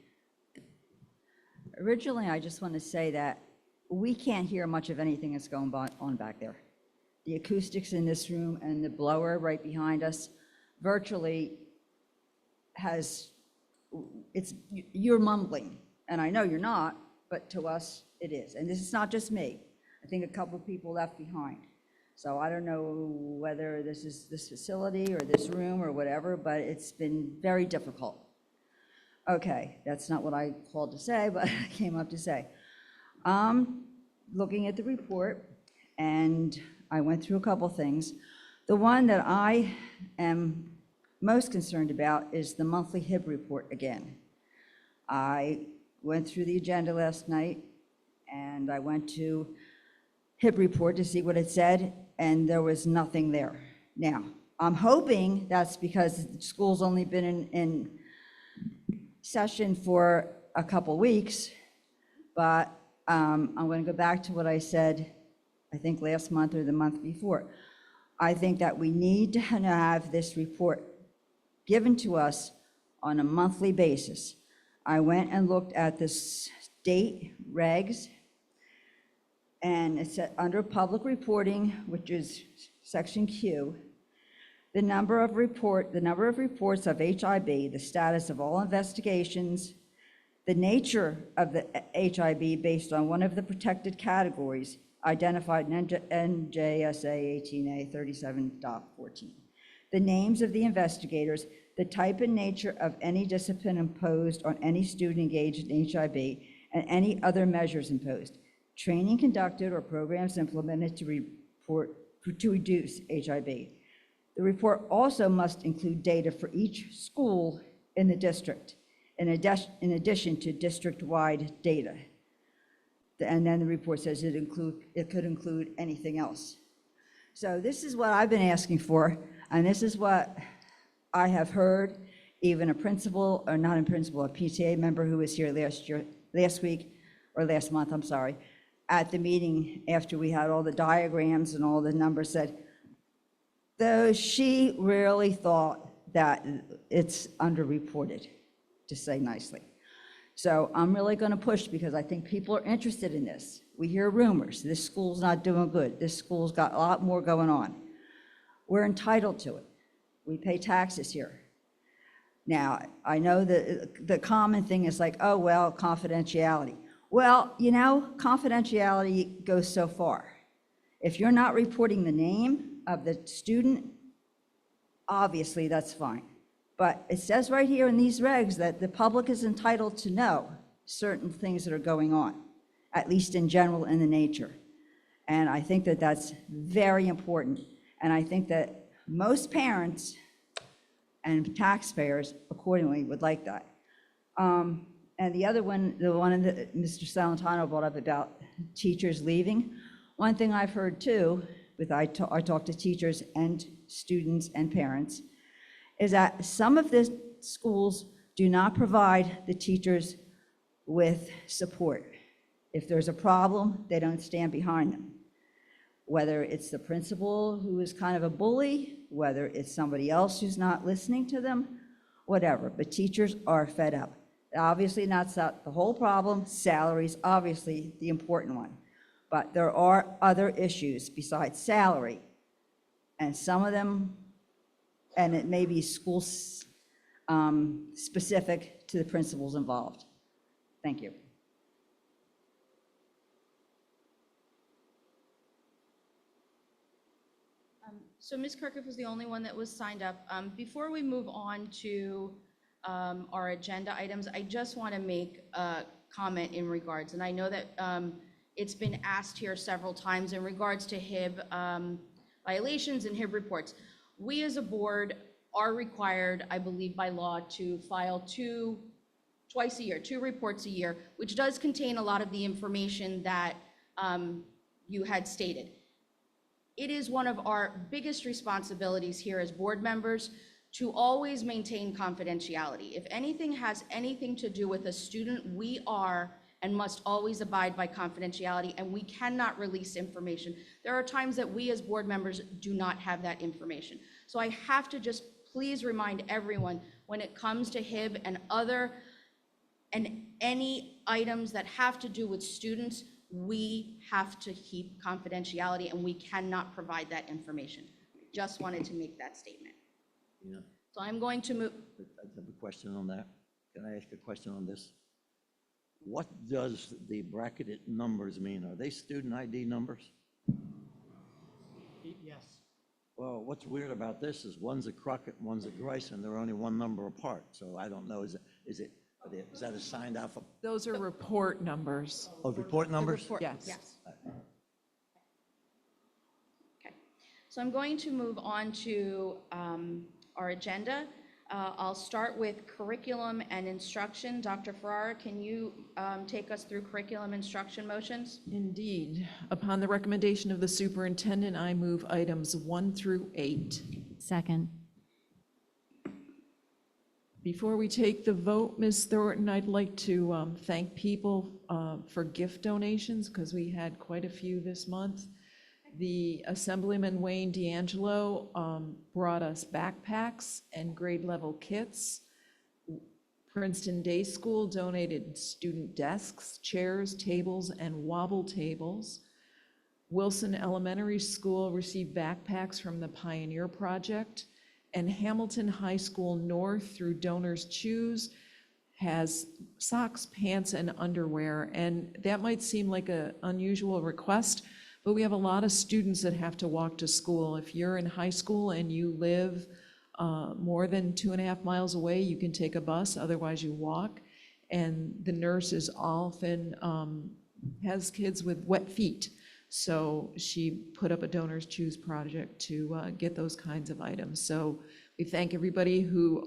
Originally, I just want to say that we can't hear much of anything that's going on back there. The acoustics in this room and the blower right behind us virtually you're mumbling, and I know you're not, but to us it is. And this is not just me. I think a couple of people left behind. So I don't know whether this is this facility or this room or whatever, but it's been very difficult. Okay, that's not what I called to say, but I came up to say. Looking at the report, and I went through a couple things. The one that I am most concerned about is the monthly HIB report again. I went through the agenda last night, and I went to HIB report to see what it said, and there was nothing there. Now, I'm hoping that's because the school's only been in session for a couple weeks, but I'm going to go back to what I said, I think last month or the month before. I think that we need to have this report given to us on a monthly basis. I went and looked at the state regs, and it's under public reporting, which is section Q. The number of reports of HIB, the status of all investigations, the nature of the HIB based on one of the protected categories identified in NJSA 18A 37.14. The names of the investigators, the type and nature of any discipline imposed on any student engaged in HIB, and any other measures imposed. Training conducted or programs implemented to reduce HIB. The report also must include data for each school in the district, in addition to district-wide data. And then the report says it could include anything else. So this is what I've been asking for, and this is what I have heard even a principal, or not a principal, a PTA member who was here last month, I'm sorry, at the meeting after we had all the diagrams and all the numbers said, though she really thought that it's underreported, to say nicely. So I'm really going to push because I think people are interested in this. We hear rumors, this school's not doing good, this school's got a lot more going on. We're entitled to it. We pay taxes here. Now, I know that the common thing is like, oh, well, confidentiality. Well, you know, confidentiality goes so far. If you're not reporting the name of the student, obviously that's fine. But it says right here in these regs that the public is entitled to know certain things that are going on, at least in general in the nature. And I think that that's very important. And I think that most parents and taxpayers accordingly would like that. And the other one, the one that Mr. Salentano brought up about teachers leaving, one thing I've heard too, I talk to teachers and students and parents, is that some of the schools do not provide the teachers with support. If there's a problem, they don't stand behind them. Whether it's the principal who is kind of a bully, whether it's somebody else who's not listening to them, whatever, but teachers are fed up. Obviously, that's not the whole problem. Salary's obviously the important one. But there are other issues besides salary. And some of them, and it may be school specific to the principals involved. Thank you. So Ms. Kirkup was the only one that was signed up. Before we move on to our agenda items, I just want to make a comment in regards, and I know that it's been asked here several times in regards to HIB violations and HIB reports. We as a board are required, I believe by law, to file twice a year, 2 reports a year, which does contain a lot of the information that you had stated. It is one of our biggest responsibilities here as board members to always maintain confidentiality. If anything has anything to do with a student, we are and must always abide by confidentiality, and we cannot release information. There are times that we as board members do not have that information. So I have to just please remind everyone, when it comes to HIB and any items that have to do with students, we have to keep confidentiality and we cannot provide that information. Just wanted to make that statement. Yeah. So I'm going to move. I have a question on that. Can I ask a question on this? What does the bracketed numbers mean? Are they student ID numbers? Yes. Well, what's weird about this is one's a Crockett, one's a Grice, and they're only one number apart. So I don't know, is that assigned alpha? Those are report numbers. Oh, report numbers? Yes. Yes. Okay, so I'm going to move on to our agenda. I'll start with curriculum and instruction. Dr. Ferrara, can you take us through curriculum instruction motions? Indeed. Upon the recommendation of the superintendent, I move items 1 through 8. Second. Before we take the vote, Ms. Thornton, I'd like to thank people for gift donations, because we had quite a few this month. The Assemblyman Wayne D'Angelo brought us backpacks and grade level kits. Princeton Day School donated student desks, chairs, tables, and wobble tables. Wilson Elementary School received backpacks from the Pioneer Project. And Hamilton High School North, through Donors Choose, has socks, pants, and underwear. And that might seem like an unusual request, but we have a lot of students that have to walk to school. If you're in high school and you live more than 2.5 miles away, you can take a bus, otherwise you walk. And the nurses often has kids with wet feet. So she put up a Donors Choose project to get those kinds of items. So we thank everybody who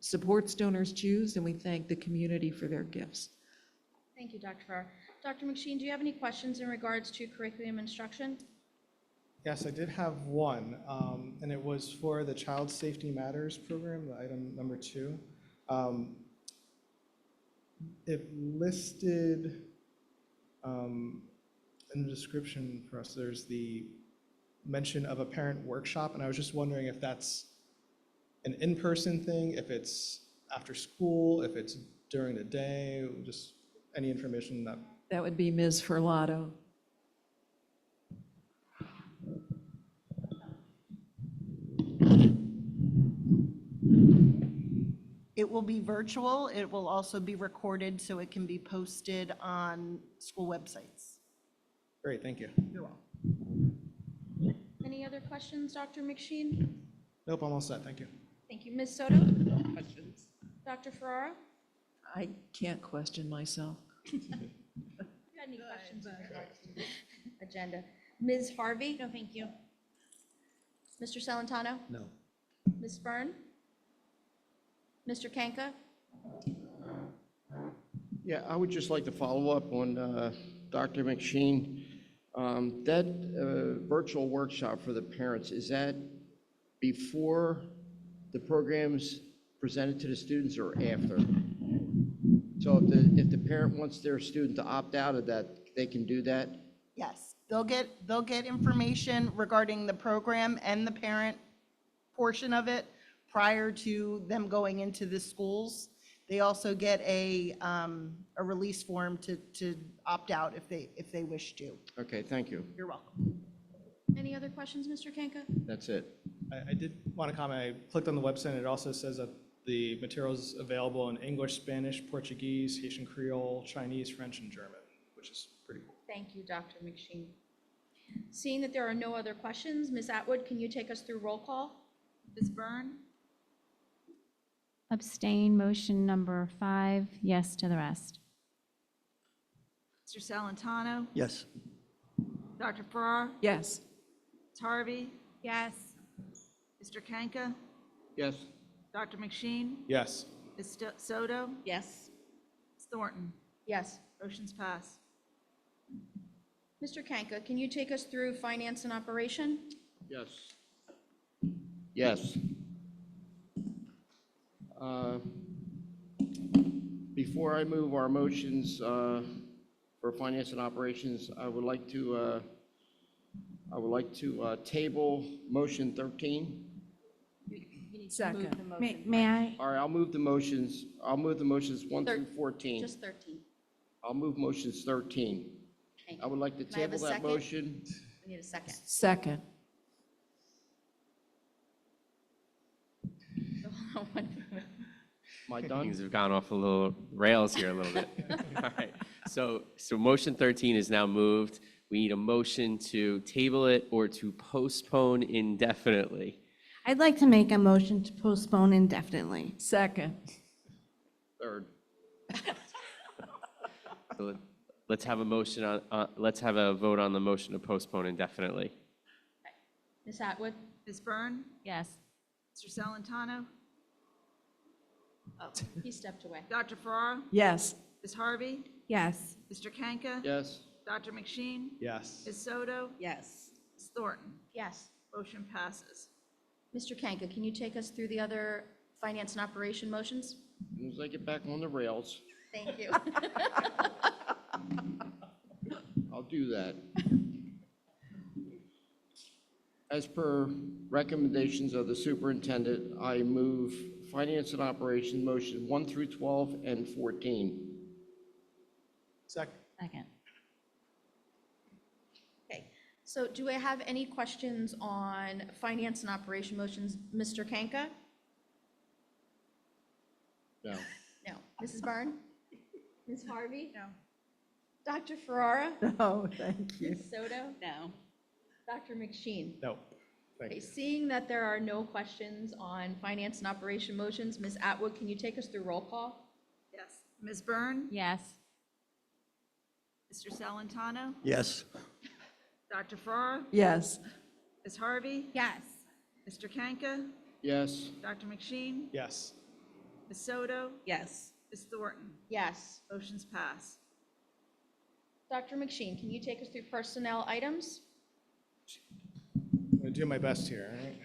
supports Donors Choose, and we thank the community for their gifts. Thank you, Dr. Farrar. Dr. McSheen, do you have any questions in regards to curriculum instruction? Yes, I did have one, and it was for the Child Safety Matters program, the item number 2. It listed in the description for us, there's the mention of a parent workshop, and I was just wondering if that's an in-person thing, if it's after school, if it's during the day, just any information that. That would be Ms. Ferlato. It will be virtual. It will also be recorded so it can be posted on school websites. Great, thank you. You're welcome. Any other questions, Dr. McSheen? Nope, I'm all set, thank you. Thank you. Ms. Soto? Questions? Dr. Ferrara? I can't question myself. You got any questions in regards to the agenda? Ms. Harvey? No, thank you. Mr. Celentano? No. Ms. Byrne? Mr. Kanka? Yeah, I would just like to follow up on Dr. McSheen. That virtual workshop for the parents, is that before the program's presented to the students or after? So if the parent wants their student to opt out of that, they can do that? Yes, they'll get information regarding the program and the parent portion of it prior to them going into the schools. They also get a release form to opt out if they wish to. Okay, thank you. You're welcome. Any other questions, Mr. Kanka? That's it. I did want to comment, I clicked on the website, and it also says that the materials available in English, Spanish, Portuguese, Haitian Creole, Chinese, French, and German, which is pretty cool. Thank you, Dr. McSheen. Seeing that there are no other questions, Ms. Atwood, can you take us through roll call? Ms. Byrne? Abstain, motion number 5, yes to the rest. Mr. Salentano? Yes. Dr. Farrar? Yes. Ms. Harvey? Yes. Mr. Kanka? Yes. Dr. McSheen? Yes. Ms. Soto? Yes. Ms. Thornton? Yes. Motion's passed. Mr. Kanka, can you take us through finance and operation? Yes. Yes. Before I move our motions for finance and operations, I would like to table motion 13. Second. May I? All right, I'll move the motions 1 through 14. Just 13. I'll move motions 13. Okay. I would like to Can I have a table that second? motion. We need a second. Second. Am I done? Things have gone off a little rails here a little bit. All right, so motion 13 is now moved. We need a motion to table it or to postpone indefinitely. I'd like to make a motion to postpone indefinitely. Second. Third. So let's have a motion on, let's have a vote on the motion to postpone indefinitely. Ms. Atwood? Ms. Byrne? Yes. Mr. Salantano? Oh, he stepped away. Dr. Farrar? Yes. Ms. Harvey? Yes. Mr. Kanka? Yes. Dr. McSheen? Yes. Ms. Soto? Yes. Ms. Thornton? Yes. Motion passes. Mr. Kanka, can you take us through the other finance and operation motions? As soon as I get back on the rails, Thank you. I'll do that. As per recommendations of the superintendent, I move finance and operation motion 1 through 12 and 14. Second. Second. Okay, so do I have any questions on finance and operation motions? Mr. Kanka? No. No. Mrs. Byrne? Ms. Harvey? No. Dr. Ferrara? No, thank you. Ms. Soto? No. Dr. McSheen? No. Thank Okay, you. seeing that there are no questions on finance and operation motions, Ms. Atwood, can you take us through roll call? Yes. Ms. Byrne? Yes. Mr. Salantano? Yes. Dr. Farrar? Yes. Ms. Harvey? Yes. Mr. Kanka? Yes. Dr. McSheen? Yes. Ms. Soto? Yes. Ms. Thornton? Yes. Motion's pass. Dr. McSheen, can you take us through personnel items? I'm going to do my best here, all right?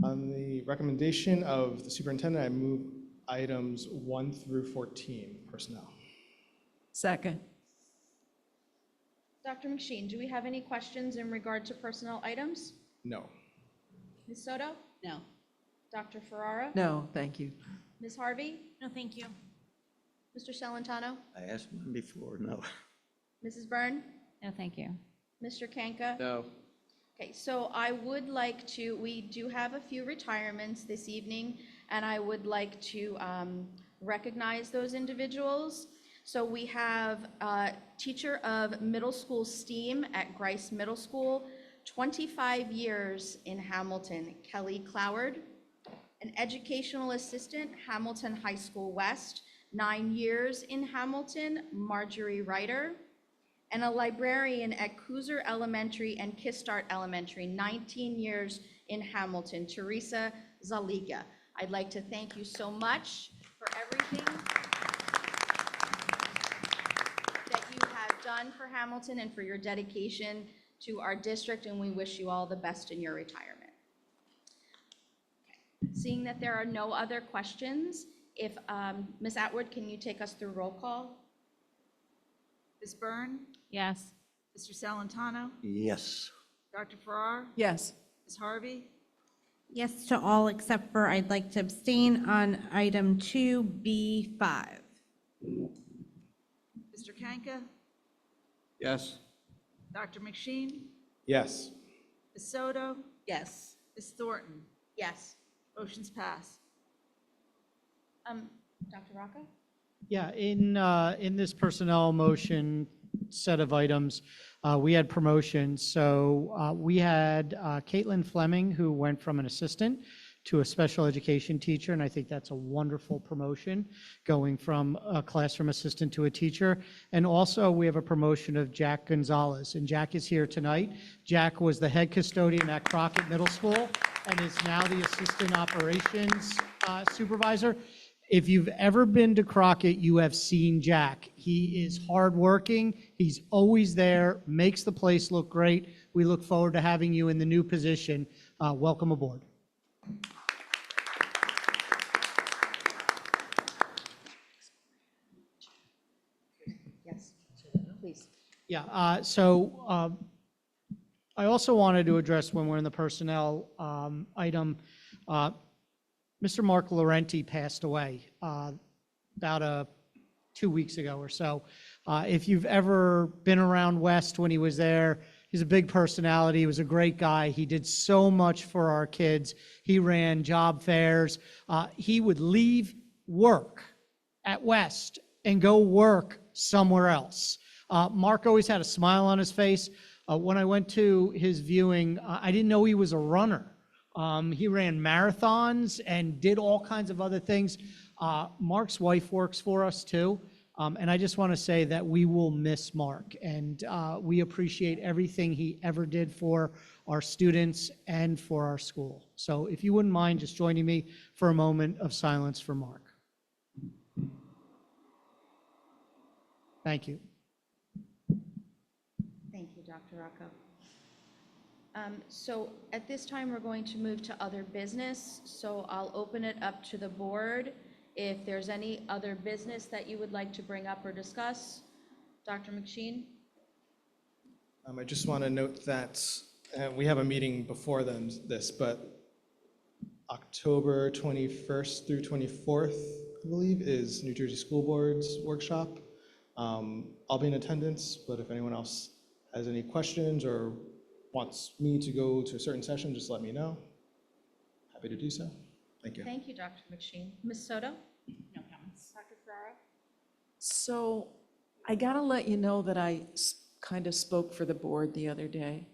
On the recommendation of the superintendent, I move items 1 through 14, personnel. Second. Dr. McSheen, do we have any questions in regard to personnel items? No. Ms. Soto? No. Dr. Ferrara? No, thank you. Ms. Harvey? No, thank you. Mr. Salantano? I asked one before, no. Mrs. Byrne? No, thank you. Mr. Kanka? No. Okay, so I would like to, we do have a few retirements this evening, and I would like to recognize those individuals. So we have a teacher of middle school STEAM at Grice Middle School, 25 years in Hamilton, Kelly Cloward. An educational assistant, Hamilton High School West, 9 years in Hamilton, Marjorie Ryder. And a librarian at Cooser Elementary and Kistart Elementary, 19 years in Hamilton, Teresa Zaliga. I'd like to thank you so much for everything that you have done for Hamilton and for your dedication to our district, and we wish you all the best in your retirement. Okay. Seeing that there are no other questions, if Ms. Atwood, can you take us through roll call? Ms. Byrne? Yes. Mr. Salantano? Yes. Dr. Farrar? Yes. Ms. Harvey? Yes to all except for I'd like to abstain on item 2B5. Mr. Kanka? Yes. Dr. McSheen? Yes. Ms. Soto? Yes. Ms. Thornton? Yes. Motion's pass. Dr. Rocco? Yeah, in this personnel motion set of items, we had promotions. So we had Caitlin Fleming, who went from an assistant to a special education teacher, and I think that's a wonderful promotion, going from a classroom assistant to a teacher. And also, we have a promotion of Jack Gonzalez, and Jack is here tonight. Jack was the head custodian at Crockett Middle School and is now the assistant operations supervisor. If you've ever been to Crockett, you have seen Jack. He is hardworking. He's always there, makes the place look great. We look forward to having you in the new position. Welcome aboard. Yes, please. Yeah, so I also wanted to address when we're in the personnel item, Mr. Mark Laurenti passed away about 2 weeks ago or so. If you've ever been around West when he was there, he's a big personality. He was a great guy. He did so much for our kids. He ran job fairs. He would leave work at West and go work somewhere else. Mark always had a smile on his face. When I went to his viewing, I didn't know he was a runner. He ran marathons and did all kinds of other things. Mark's wife works for us too. And I just want to say that we will miss Mark, and we appreciate everything he ever did for our students and for our school. So if you wouldn't mind just joining me for a moment of silence for Mark. Thank you. Thank you, Dr. Rocco. So at this time, we're going to move to other business. So I'll open it up to the board. If there's any other business that you would like to bring up or discuss, Dr. McSheen? I just want to note that we have a meeting before this, but October 21st through 24th, I believe, is New Jersey School Board's workshop. I'll be in attendance, but if anyone else has any questions or wants me to go to a certain session, just let me know. Happy to do so. Thank you. Thank you, Dr. McSheen. Ms. Soto? No comments. Dr. Ferrara? So I gotta let you know that I kind of spoke for the board the other day.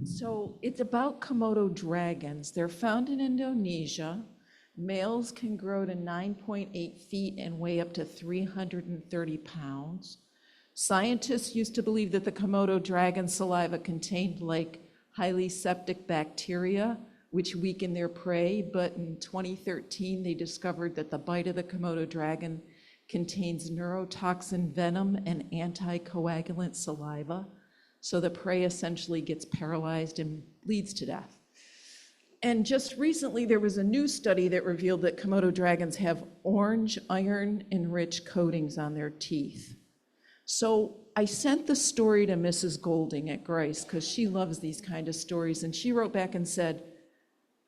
So it's about Komodo dragons. They're found in Indonesia. Males can grow to 9.8 feet and weigh up to 330 pounds. Scientists used to believe that the Komodo dragon saliva contained like highly septic bacteria, which weaken their prey, but in 2013, they discovered that the bite of the Komodo dragon contains neurotoxin venom and anticoagulant saliva, so the prey essentially gets paralyzed and bleeds to death. And just recently, there was a new study that revealed that Komodo dragons have orange iron-enriched coatings on their teeth. So I sent the story to Mrs. Golding at Grice, because she loves these kind of stories, and she wrote back and said,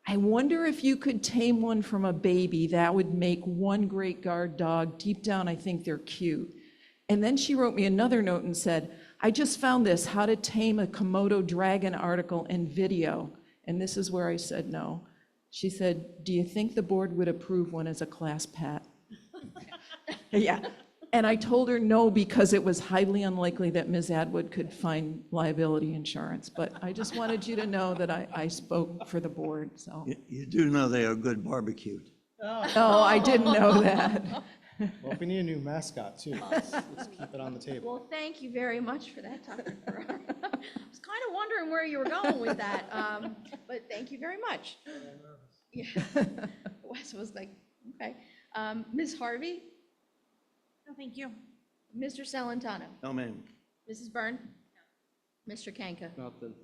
I wonder if you could tame one from a baby. That would make one great guard dog. Deep down, I think they're cute. And then she wrote me another note and said, I just found this How to Tame a Komodo Dragon article and video. And this is where I said no. She said, do you think the board would approve one as a class pet? Yeah. And I told her no, because it was highly unlikely that Ms. Atwood could find liability insurance. But I just wanted you to know that I spoke for the board, so. You do know they are good barbecued. No, I didn't know that. Well, if we need a new mascot too, let's keep it on the table. Well, thank you very much for that, Dr. Ferrara. I was kind of wondering where you were going with that, but thank you very much. Yeah. Wes was like, okay. Ms. Harvey? No, thank you. Mr. Salantano? No, ma'am. Mrs. Byrne? No. Mr. Kanka? Nothing.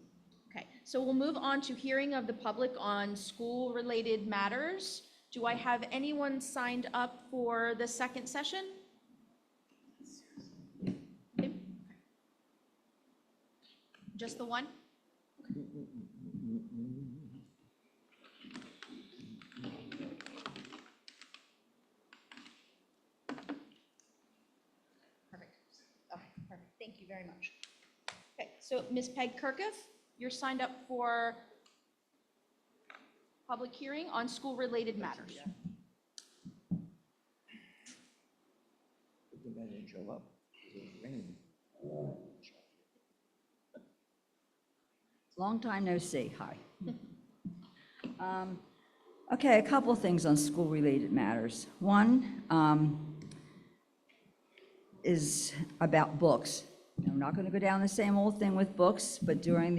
Okay, so we'll move on to hearing of the public on school-related matters. Do I have anyone signed up for the second session? Okay. Just the one? Perfect. Okay, perfect. Thank you very much. Okay, so Ms. Peg Kirkhoff, you're signed up for public hearing on school-related matters. Long time no see, hi. Okay, a couple of things on school-related matters. One is about books. I'm not going to go down the same old thing with books, but during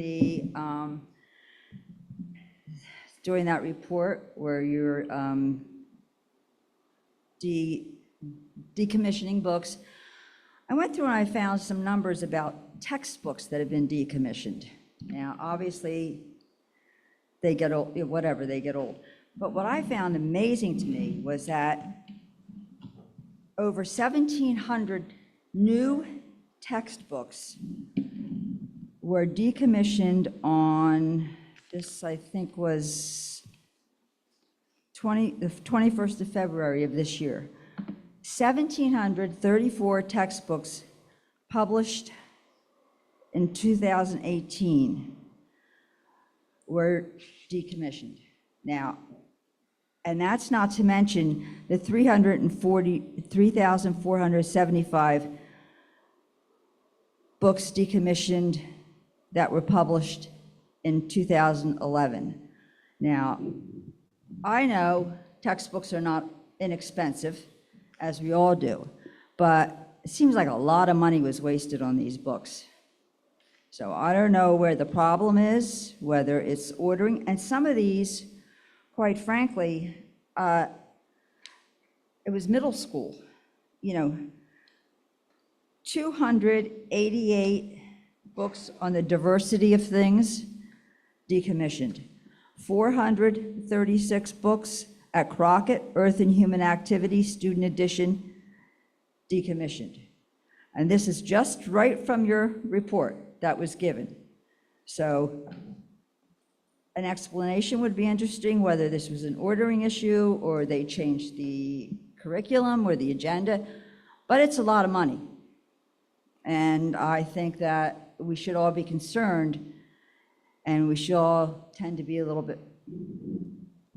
that report where you're decommissioning books, I went through and I found some numbers about textbooks that have been decommissioned. Now, obviously, they get old, whatever, they get old. But what I found amazing to me was that over 1,700 new textbooks were decommissioned on, this I think was the 21st of February of this year. 1,734 textbooks published in 2018 were decommissioned. Now, and that's not to mention the 3,475 books decommissioned that were published in 2011. Now, I know textbooks are not inexpensive, as we all do, but it seems like a lot of money was wasted on these books. So I don't know where the problem is, whether it's ordering, and some of these, quite frankly, it was middle school, 288 books on the diversity of things decommissioned, 436 books at Crockett, Earth and Human Activity, Student Edition, decommissioned. And this is just right from your report that was given. So an explanation would be interesting, whether this was an ordering issue or they changed the curriculum or the agenda, but it's a lot of money. And I think that we should all be concerned, and we should all tend to be a little bit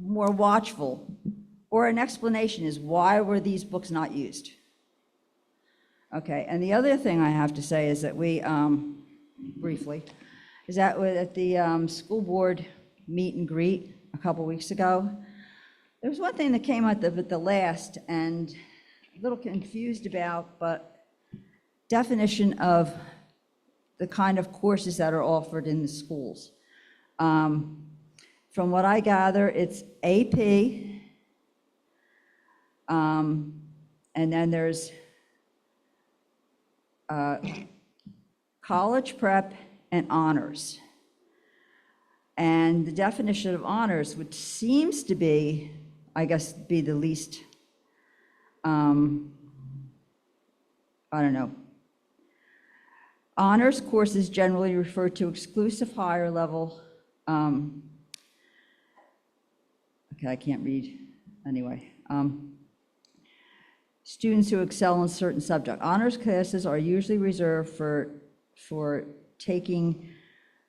more watchful. Or an explanation is, why were these books not used? Okay, and the other thing I have to say is that we, briefly, is that at the school board meet and greet a couple weeks ago, there was one thing that came out at the last, and a little confused about, but definition of the kind of courses that are offered in the schools. From what I gather, it's AP, and then there's college prep and honors. And the definition of honors, which seems to be, I guess, be the least, I don't know. Honors courses generally refer to exclusive higher level, okay, I can't read, anyway. Students who excel in certain subject. Honors classes are usually reserved for taking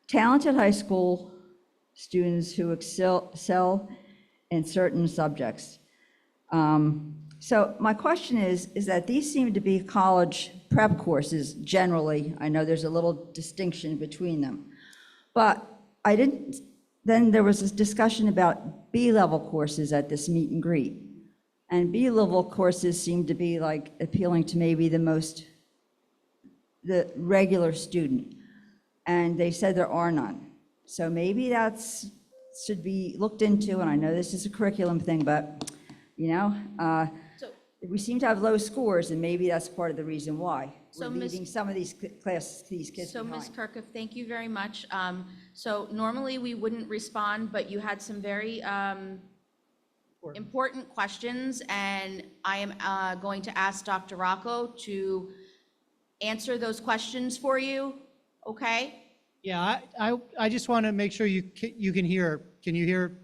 talented high school students who excel in certain subjects. So my question is that these seem to be college prep courses generally. I know there's a little distinction between them. But then there was this discussion about B-level courses at this meet and greet. And B-level courses seem to be like appealing to maybe the regular student. And they said there are none. So maybe that's should be looked into, and I know this is a curriculum thing, but, we seem to have low scores, and maybe that's part of the reason why we're leaving some of these kids So behind. Ms. Kirkup, thank you very much. So normally we wouldn't respond, but you had some very important questions, and I am going to ask Dr. Rocco to answer those questions for you, okay? Yeah, I just want to make sure you can hear. Can you hear?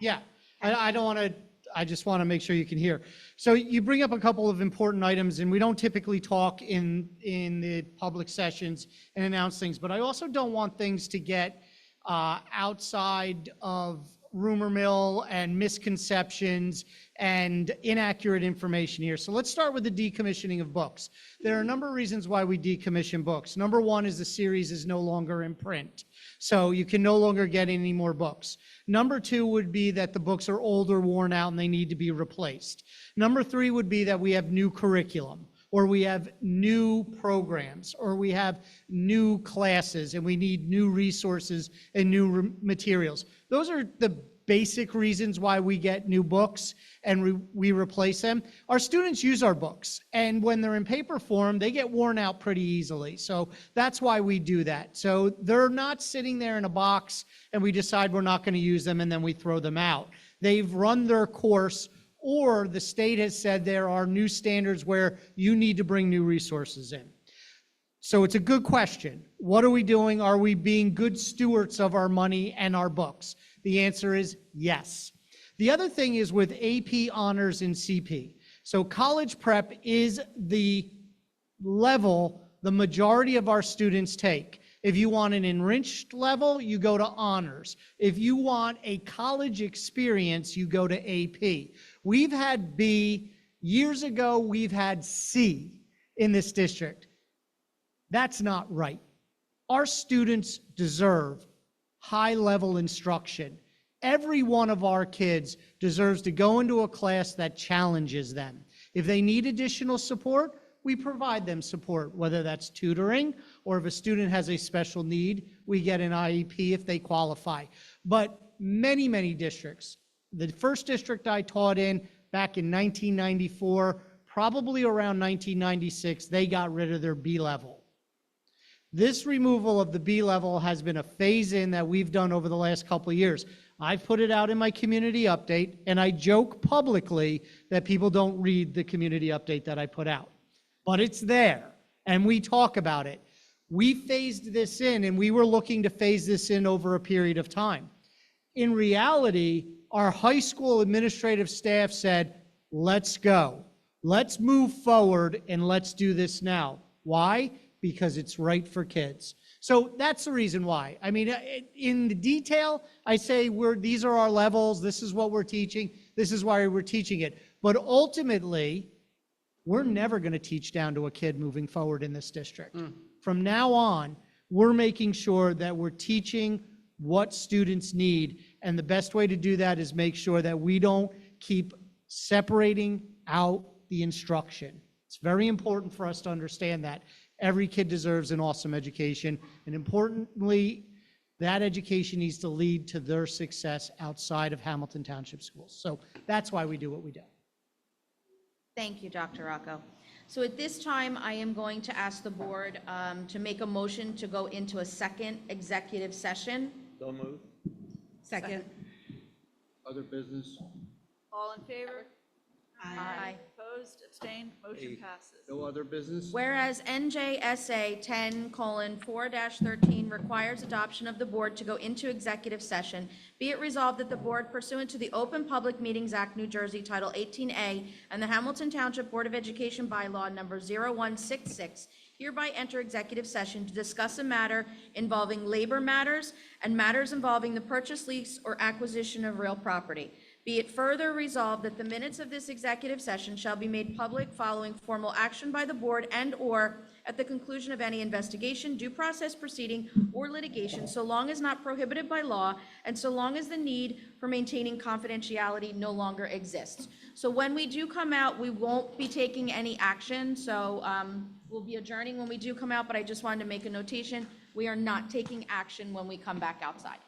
Yeah, I don't want to, I just want to make sure you can hear. So you bring up a couple of important items, and we don't typically talk in the public sessions and announce things, but I also don't want things to get outside of rumor mill and misconceptions and inaccurate information here. So let's start with the decommissioning of books. There are a number of reasons why we decommission books. Number one is the series is no longer in print, so you can no longer get any more books. Number two would be that the books are old or worn out and they need to be replaced. Number three would be that we have new curriculum, or we have new programs, or we have new classes, and we need new resources and new materials. Those are the basic reasons why we get new books and we replace them. Our students use our books, and when they're in paper form, they get worn out pretty easily. So that's why we do that. So they're not sitting there in a box and we decide we're not going to use them and then we throw them out. They've run their course, or the state has said there are new standards where you need to bring new resources in. So it's a good question. What are we doing? Are we being good stewards of our money and our books? The answer is yes. The other thing is with AP honors and CP. So college prep is the level the majority of our students take. If you want an enriched level, you go to honors. If you want a college experience, you go to AP. We've had B. Years ago, we've had C in this district. That's not right. Our students deserve high-level instruction. Every one of our kids deserves to go into a class that challenges them. If they need additional support, we provide them support, whether that's tutoring, or if a student has a special need, we get an IEP if they qualify. But many, many districts, the first district I taught in back in 1994, probably around 1996, they got rid of their B level. This removal of the B level has been a phase-in that we've done over the last couple of years. I've put it out in my community update, and I joke publicly that people don't read the community update that I put out. But it's there, and we talk about it. We phased this in, and we were looking to phase this in over a period of time. In reality, our high school administrative staff said, let's go. Let's move forward, and let's do this now. Why? Because it's right for kids. So that's the reason why. I mean, in the detail, I say these are our levels, this is what we're teaching, this is why we're teaching it. But ultimately, we're never going to teach down to a kid moving forward in this district. From now on, we're making sure that we're teaching what students need. And the best way to do that is make sure that we don't keep separating out the instruction. It's very important for us to understand that. Every kid deserves an awesome education, and importantly, that education needs to lead to their success outside of Hamilton Township schools. So that's why we do what we do. Thank you, Dr. Rocco. So at this time, I am going to ask the board to make a motion to go into a second executive session. So moved. Second. Other business? All in favor? Aye. Opposed, abstained, motion passes. No other business? Whereas NJSA 10:4-13 requires adoption of the board to go into executive session, be it resolved that the board pursuant to the Open Public Meetings Act, New Jersey, Title 18A, and the Hamilton Township Board of Education Bylaw Number 0166, hereby enter executive session to discuss a matter involving labor matters and matters involving the purchase, lease, or acquisition of real property. Be it further resolved that the minutes of this executive session shall be made public following formal action by the board and/or at the conclusion of any investigation, due process proceeding, or litigation, so long as not prohibited by law and so long as the need for maintaining confidentiality no longer exists. So when we do come out, we won't be taking any action, so we'll be adjourning when we do come out, but I just wanted to make a notation. We are not taking action when we come back outside.